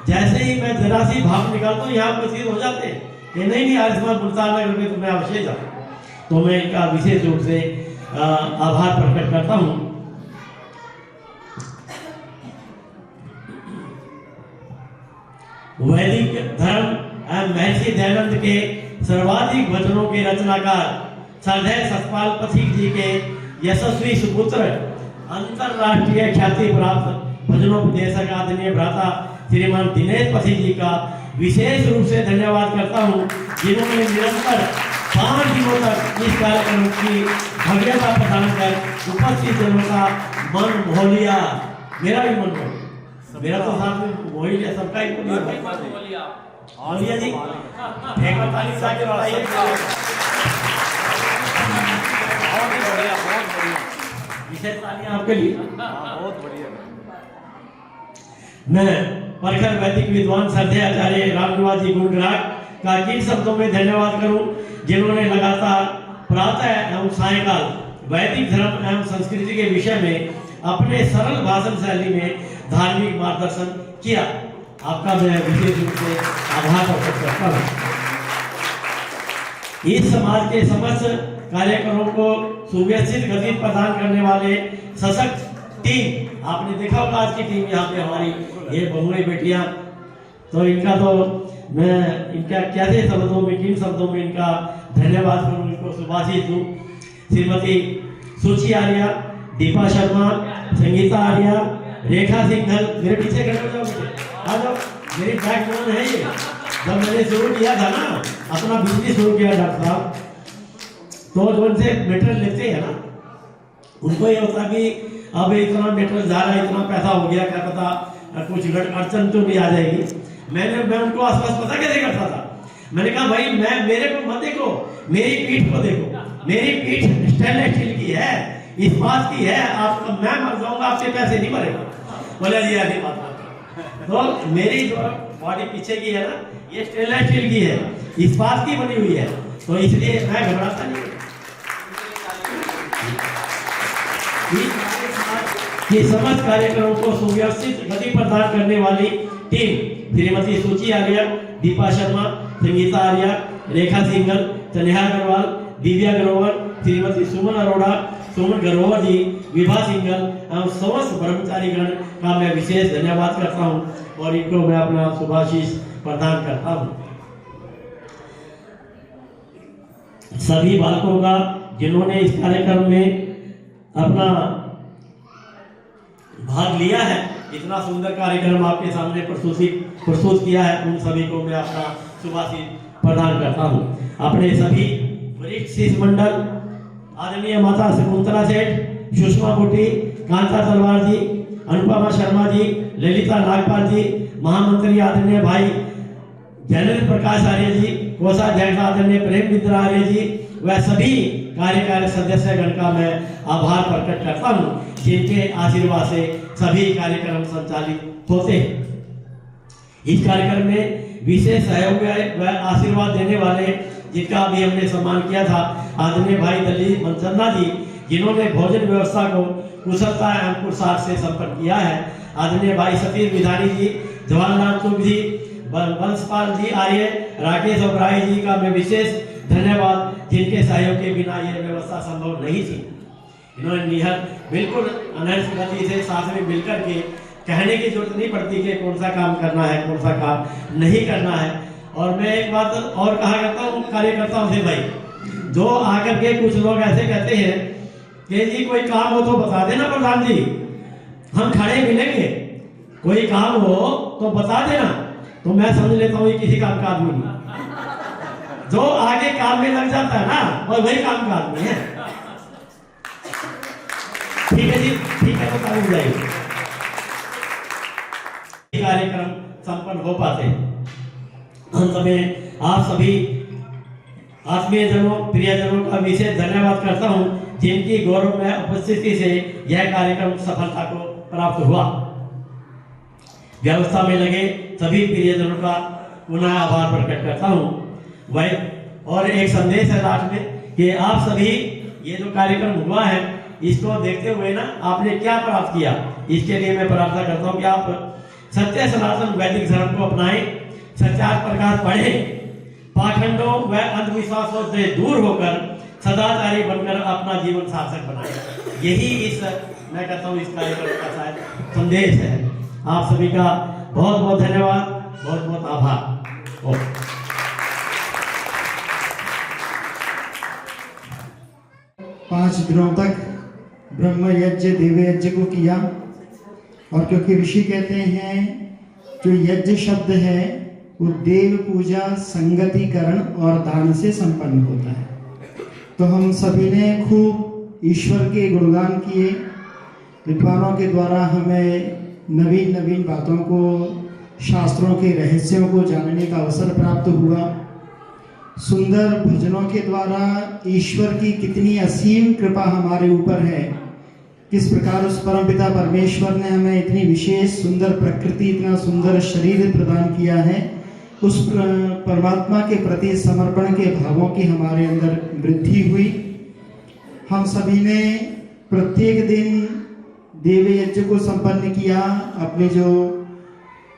जैसे ही मैं जरा सी भाव निकालता हूँ यहाँ उपस्थित हो जाते हैं कि नहीं आर्य समाज मुल्तान नगर में तो मैं अवश्य जाऊँ। तो मैं इनका विशेष रूप से आभार प्रकट करता हूँ। वैदिक धर्म एवं महर्षि दयानंद के सर्वाधिक वचनों के रचनाकार श्रद्धेय सतपाल पथिक जी के यशस्वी सुपुत्र अंतरराष्ट्रीय ख्याति प्राप्त भजनोपदेशक आदरणीय भ्राता श्रीमान दिनेश पथिक जी का विशेष रूप से धन्यवाद करता हूं, जिन्होंने निरंतर 5 दिनों तक इस कार्यक्रम की भव्यता प्रदान कर उपस्थित जनों का मन मोह लिया। मेरा भी मन मोह, मेरा तो साथ में मोह ही लिया, सबका ही मोह लिया। बोलिए जी, एक बार ताली बजा के बताइए। विशेष तालियां आपके लिए। बहुत बढ़िया। मैं प्रखर वैदिक विद्वान श्रद्धेय आचार्य रामनिवास जी गुणग्राहक का किन शब्दों में धन्यवाद करूं, जिन्होंने लगातार प्रातः एवं सायंकाल वैदिक धर्म एवं संस्कृति के विषय में अपने सरल भाषण शैली में धार्मिक मार्गदर्शन किया। आपका मैं विशेष रूप से आभार प्रकट करता हूँ। इस समाज के समस्त कार्यक्रमों को सुव्यवस्थित गति प्रदान करने वाले सशक्त टीम, आपने देखा होगा आज की टीम यहाँ पे हमारी, ये बहुएं बेटियां, तो इनका तो मैं इनका कैसे शब्दों में, किन शब्दों में इनका धन्यवाद करूँ, इनको सुभाषित दूँ। श्रीमती सुची आर्या, दीपा शर्मा, संगीता आर्या, रेखा सिंघल, मेरे पीछे खड़े हो जाओ, आ जाओ, मेरी बैकबोन है ये। जब मैंने शुरू किया था ना अपना बिजनेस शुरू किया डॉक्टर साहब, तो जो उनसे मेटेरियल लेते हैं ना, उनको ये होता कि अब इतना मेटेरियल जा रहा है, इतना पैसा हो गया, क्या पता कुछ अड़चन तो नहीं आ जाएगी। मैं उनको आसपास पता कैसे करता था, मैंने कहा भाई मेरे को मत देखो, मेरी पीठ को देखो, मेरी पीठ स्टेनलेस स्टील की है, इस्पात की है, आप मैं मर जाऊंगा, आपसे पैसे नहीं भरेगा। बोले जी ऐसी बात मत। तो मेरी जो बॉडी पीछे की है ना, ये स्टेनलेस स्टील की है, इस्पात की बनी हुई है, तो इसलिए मैं घबराता नहीं। ये समस्त कार्यक्रमों को सुव्यवस्थित गति प्रदान करने वाली टीम श्रीमती सुची आर्या, दीपा शर्मा, संगीता आर्या, रेखा सिंघल, तनेहा अग्रवाल, दिव्या ग्रोवर, श्रीमती सुमन अरोड़ा, सुमन ग्रोवर जी, विभा सिंघल एवं समस्त कर्मचारीगण का मैं विशेष धन्यवाद करता हूं और इनको मैं अपना शुभाशीष प्रदान करता हूं। सभी बालकों का जिन्होंने इस कार्यक्रम में अपना भाग लिया है, इतना सुंदर कार्यक्रम आपके सामने प्रस्तुत किया है, उन सभी को मैं अपना शुभाशीष प्रदान करता हूं। अपने सभी वरिष्ठ शिष्य मंडल आदरणीय माता शकुंतला सेठ, सुषमा बुटी, कांता तलवार जी, अनुपमा शर्मा जी, ललिता नागपाल जी, महामंत्री आदरणीय भाई जयेंद्र प्रकाश आर्य जी, कोषाध्यक्ष आदरणीय प्रेम मित्र आर्य जी, वह सभी कार्यकारी सदस्यगण का मैं आभार प्रकट करता हूं, जिनके आशीर्वाद से सभी कार्यक्रम संचालित होते हैं। इस कार्यक्रम में विशेष सहयोग व आशीर्वाद देने वाले, जिनका भी हमने सम्मान किया था, आदरणीय भाई दलीप मनचंदा जी, जिन्होंने भोजन व्यवस्था को कुशलता एवं पुरुषार्थ से संपन्न किया है। आदरणीय भाई सतीश विधानी जी, जवाहरलाल चुग जी, वंशपाल जी आर्य, राकेश ओबराय जी का मैं विशेष धन्यवाद, जिनके सहयोग के बिना यह व्यवस्था संभव नहीं थी। इन्होंने निहत बिल्कुल अनहद गति से साथ में मिलकर के कहने की जरूरत नहीं पड़ती कि कौन सा काम करना है, कौन सा काम नहीं करना है। और मैं एक बात और कहा करता हूँ कार्यकर्ताओं से, भाई जो आकर के कुछ लोग ऐसे कहते हैं कि जी कोई काम हो तो बता देना प्रधान जी, हम खड़े मिलेंगे, कोई काम हो तो बता देना। तो मैं समझ लेता हूँ ये किसी काम का आदमी नहीं, जो आगे काम में लग जाता है ना और वही काम का आदमी है। ठीक है जी, ठीक है, तो काम हो जाएगी, कार्यक्रम संपन्न हो पाते। अंत में आप सभी आत्मीय जनों, प्रियजनों का विशेष धन्यवाद करता हूं, जिनकी गौरव में उपस्थिति से यह कार्यक्रम सफलता को प्राप्त हुआ। व्यवस्था में लगे सभी प्रियजनों का पुनः आभार प्रकट करता हूं। वह और एक संदेश है लास्ट में कि आप सभी ये जो कार्यक्रम हुआ है इसको देखते हुए ना आपने क्या प्राप्त किया, इसके लिए मैं प्रार्थना करता हूं कि आप सत्य सनातन वैदिक धर्म को अपनाएं, सच्चार प्रकाश पढ़ें, पाखंडों व अंधविश्वासों से दूर होकर सदाचारी बनकर अपना जीवन सार्थक बनाएं। यही इस मैं कहता हूँ इस कार्यक्रम का शायद संदेश है। आप सभी का बहुत बहुत धन्यवाद, बहुत बहुत आभार। पाँच दिनों तक ब्रह्म यज्ञ देव यज्ञ को किया, और क्योंकि ऋषि कहते हैं जो यज्ञ शब्द है वो देव पूजा, संगतिकरण और दान से संपन्न होता है। तो हम सभी ने खूब ईश्वर के गुणगान किए, विद्वानों के द्वारा हमें नवीन नवीन बातों को, शास्त्रों के रहस्यों को जानने का अवसर प्राप्त हुआ। सुंदर भजनों के द्वारा ईश्वर की कितनी असीम कृपा हमारे ऊपर है, किस प्रकार उस परमपिता परमेश्वर ने हमें इतनी विशेष सुंदर प्रकृति, इतना सुंदर शरीर प्रदान किया है, उस परमात्मा के प्रति समर्पण के भावों की हमारे अंदर वृद्धि हुई। हम सभी ने प्रत्येक दिन देव यज्ञ को संपन्न किया, अपने जो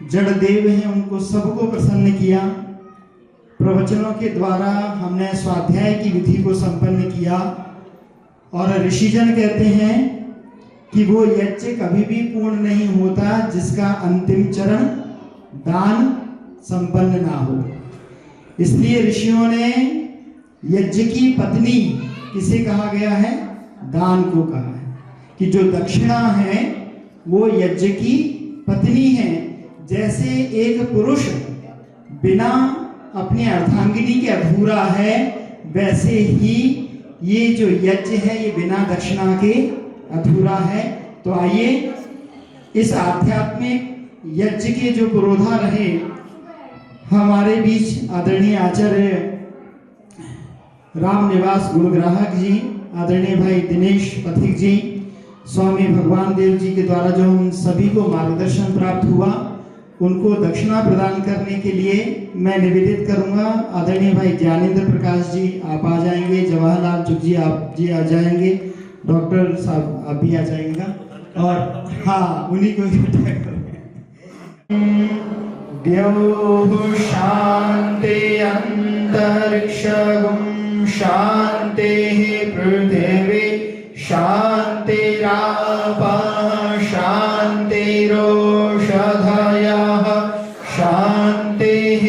जड़ देव हैं उनको सबको प्रसन्न किया। प्रवचनों के द्वारा हमने स्वाध्याय की विधि को संपन्न किया, और ऋषिजन कहते हैं कि वो यज्ञ कभी भी पूर्ण नहीं होता जिसका अंतिम चरण दान संपन्न ना हो। इसलिए ऋषियों ने यज्ञ की पत्नी किसे कहा गया है? दान को कहा है कि जो दक्षिणा है वो यज्ञ की पत्नी है। जैसे एक पुरुष बिना अपनी अर्धांगिनी के अधूरा है, वैसे ही ये जो यज्ञ है ये बिना दक्षिणा के अधूरा है। तो आइए इस आध्यात्मिक यज्ञ के जो पुरोधा रहे हमारे बीच आदरणीय आचार्य राम निवास गुणग्राहक जी, आदरणीय भाई दिनेश पथिक जी, स्वामी भगवान देव जी के द्वारा जो हम सभी को मार्गदर्शन प्राप्त हुआ, उनको दक्षिणा प्रदान करने के लिए मैं निवेदित करूंगा। आदरणीय भाई ज्ञानेंद्र प्रकाश जी आप आ जाएंगे, जवाहरलाल चुग जी आप जी आ जाएंगे, डॉक्टर साहब आप भी आ जाएंगे, और हाँ उन्हीं को द्यौः शान्ति अन्तरिक्षगुं शान्तिः पृथिवी शान्तिरापः शान्तिरोषधयः शान्तिः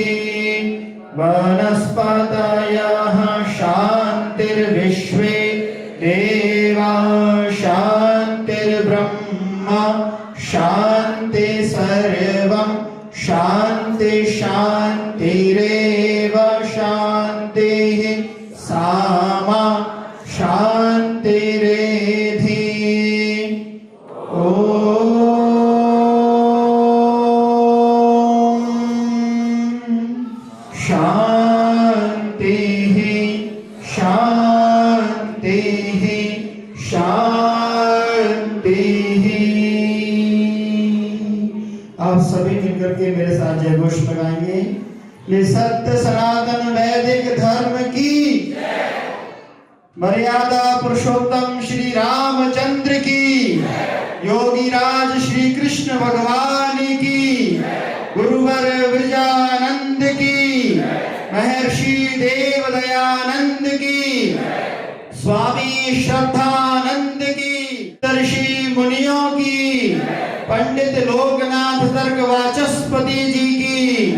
वनस्पतयः शान्तिर्विश्वे देवा शान्तिर्ब्रह्म शान्ति सर्वं शान्ति शान्तिरेव शान्तिः सामा शान्तिरेधि। शान्तिः शान्तिः शान्तिः। आप सभी मिलकर के मेरे साथ जय घोष लगाएंगे। ये सत्य सनातन वैदिक धर्म की मर्यादा पुरुषोत्तम श्री रामचंद्र की, योगी राज श्री कृष्ण भगवान की, गुरुवर विरजानंद की, महर्षि देव दयानंद की, स्वामी श्रद्धानंद की, ऋषि मुनियों की, पंडित लोकनाथ तर्क वाचस्पति जी की,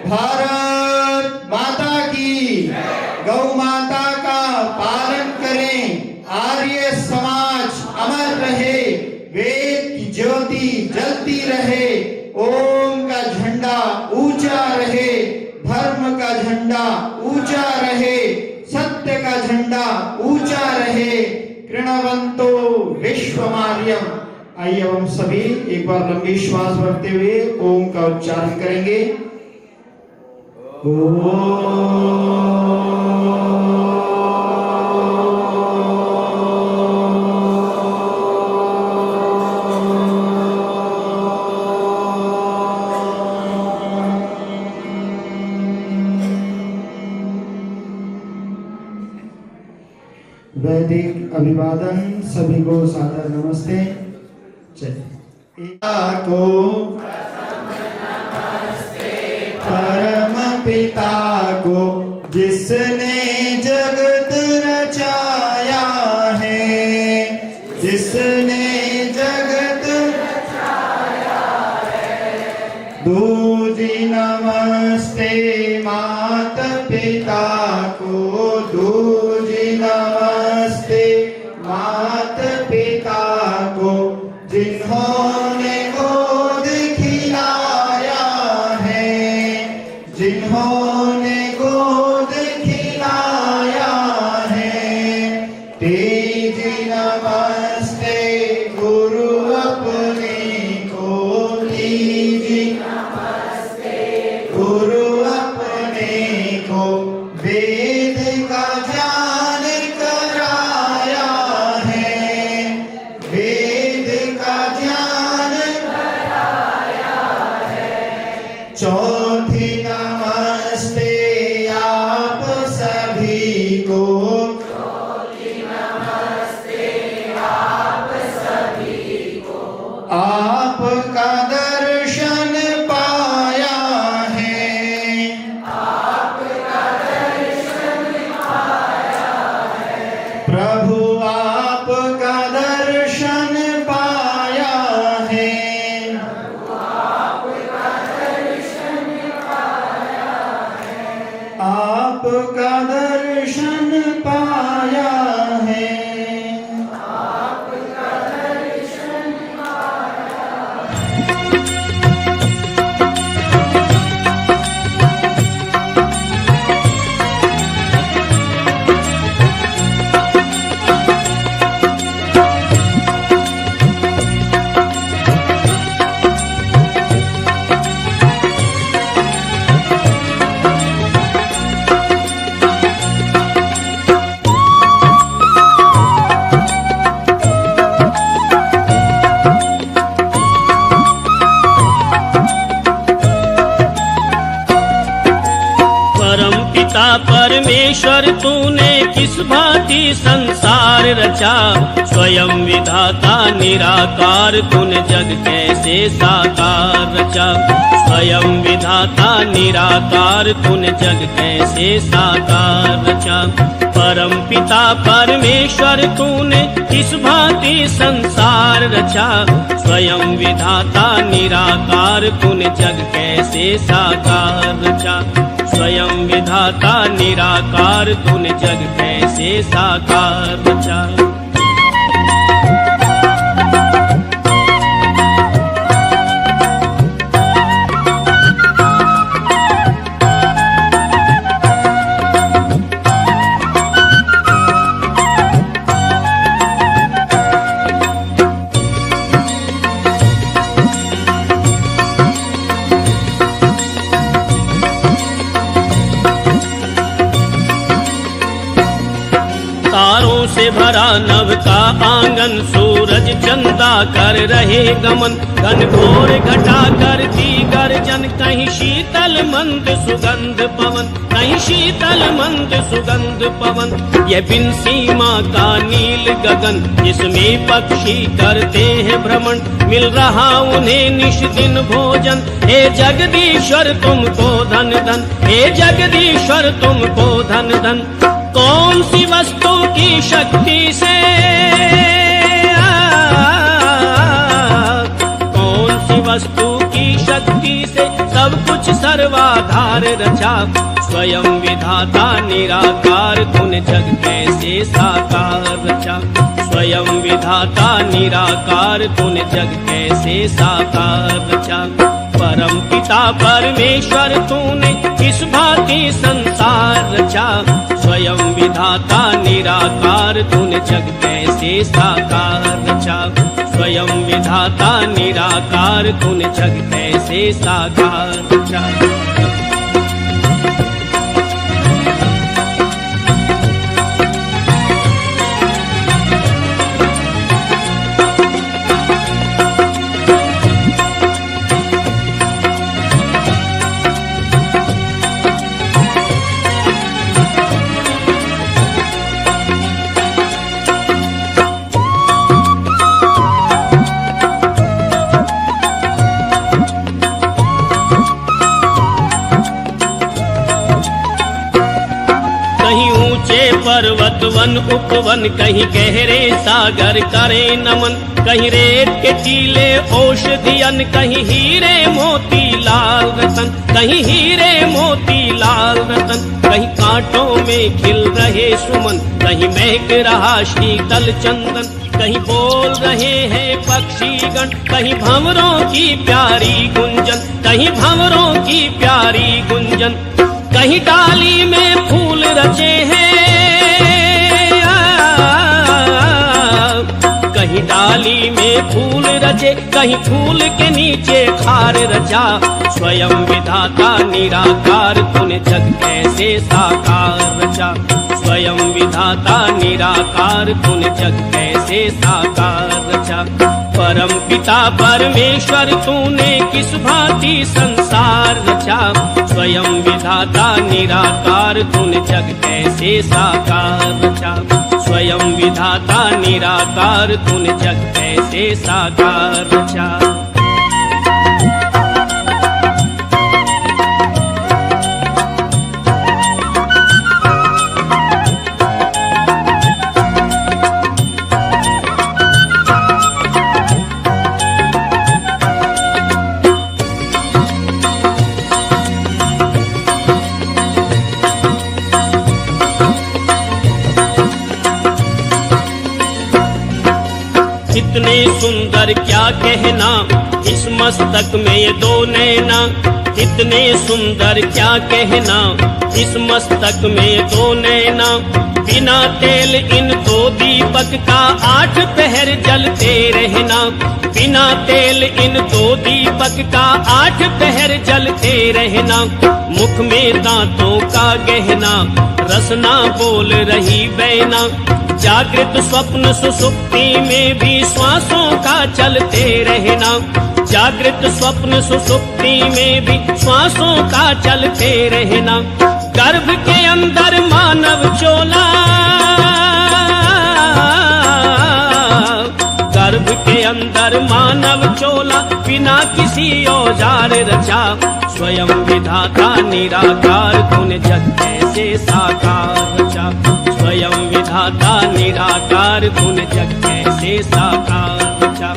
भारत माता की, गौ माता का पालन करें, आर्य समाज अमर रहे, वेद की ज्योति जलती रहे, ओम का झंडा ऊंचा रहे, धर्म का झंडा ऊंचा रहे, सत्य का झंडा ऊंचा रहे, कृणवंतो विश्वमार्यम। आइए हम सभी एक बार लंबी श्वास भरते हुए ओम का उच्चारण करेंगे। वैदिक अभिवादन, सभी को सादर नमस्ते। चलिए को परम पिता को, जिसने जगत रचाया है, जिसने जगत रचाया है। दूजी नमस्ते मात पिता को, दूजी नमस्ते मात पिता को, जिन्होंने गोद खिलाया है, जिन्होंने गोद खिलाया है। तेजी नमस्ते गुरु अपने को, तीजी नमस्ते गुरु अपने को, वेद का ज्ञान कराया है, वेद का ज्ञान कराया है। चौथी नमस्ते आप सभी को, चौथी नमस्ते आप सभी को, आपका दर्शन पाया है, आपका दर्शन पाया है। प्रभु आपका दर्शन पाया है, आपका दर्शन पाया है, आपका दर्शन पाया है, आपका दर्शन पाया है। परमेश्वर तूने किस भांति संसार रचा, स्वयं विधाता निराकार तूने जग कैसे साकार रचा, स्वयं विधाता निराकार तूने जग कैसे साकार रचा। परम पिता परमेश्वर तूने किस भांति संसार रचा, स्वयं विधाता निराकार तूने जग कैसे साकार रचा, स्वयं विधाता निराकार तूने जग कैसे साकार रचा। से भरा नभ का आंगन, सूरज चंदा कर रहे गमन, घन घोर घटा कर दी गर्जन, कहीं शीतल मंद सुगंध पवन, कहीं शीतल मंद सुगंध पवन। ये बिन सीमा का नील गगन, जिसमें पक्षी करते हैं भ्रमण, मिल रहा उन्हें निश दिन भोजन। हे जगदीश्वर तुमको धन धन, हे जगदीश्वर तुमको धन धन। कौन सी वस्तु की शक्ति से, कौन सी वस्तु की शक्ति से सब कुछ सर्वाधार रचा। स्वयं विधाता निराकार, तूने जग कैसे साकार रचा। स्वयं विधाता निराकार, तूने जग कैसे साकार रचा। परम पिता परमेश्वर तूने किस भांति संसार रचा। स्वयं विधाता निराकार, तूने जग कैसे साकार रचा। स्वयं विधाता निराकार, तूने जग कैसे साकार रचा। पर्वत वन उपवन, कहीं गहरे सागर करे नमन। कहीं रेत के टीले औषधियन, कहीं हीरे मोती लाल रतन, कहीं हीरे मोती लाल रतन। कहीं कांटों में खिल रहे सुमन, कहीं महक रहा शीतल चंदन। कहीं बोल रहे हैं पक्षीगण, कहीं भंवरों की प्यारी गुंजन, कहीं भंवरों की प्यारी गुंजन। कहीं डाली में फूल रचे हैं, कहीं डाली में फूल रचे, कहीं फूल के नीचे खार रचा। स्वयं विधाता निराकार, तूने जग कैसे साकार रचा। स्वयं विधाता निराकार, तूने जग कैसे साकार रचा। परम पिता परमेश्वर तूने किस भांति संसार रचा। स्वयं विधाता निराकार, तूने जग कैसे साकार रचा। स्वयं विधाता निराकार, तूने जग कैसे साकार रचा। इतने सुंदर क्या कहना, इस मस्तक में ये दो नैना। इतने सुंदर क्या कहना, इस मस्तक में दो नैना। बिना तेल इन दो दीपक का 8 पहर जलते रहना। बिना तेल इन दो दीपक का 8 पहर जलते रहना। मुख में दांतों का गहना, रसना बोल रही बैना। जागृत स्वप्न सुसुप्ति में भी श्वासों का चलते रहना। जागृत स्वप्न सुसुप्ति में भी श्वासों का चलते रहना। गर्भ के अंदर मानव चोला, गर्भ के अंदर मानव चोला। बिना किसी औजार रचा। स्वयं विधाता निराकार, तूने जग कैसे साकार रचा। स्वयं विधाता निराकार, तूने जग कैसे साकार रचा।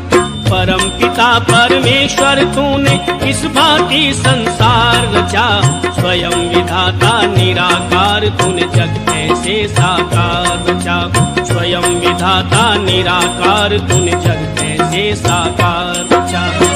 परम पिता परमेश्वर तूने किस भांति संसार रचा। स्वयं विधाता निराकार, तूने जग कैसे साकार रचा। स्वयं विधाता निराकार, तूने जग कैसे साकार रचा।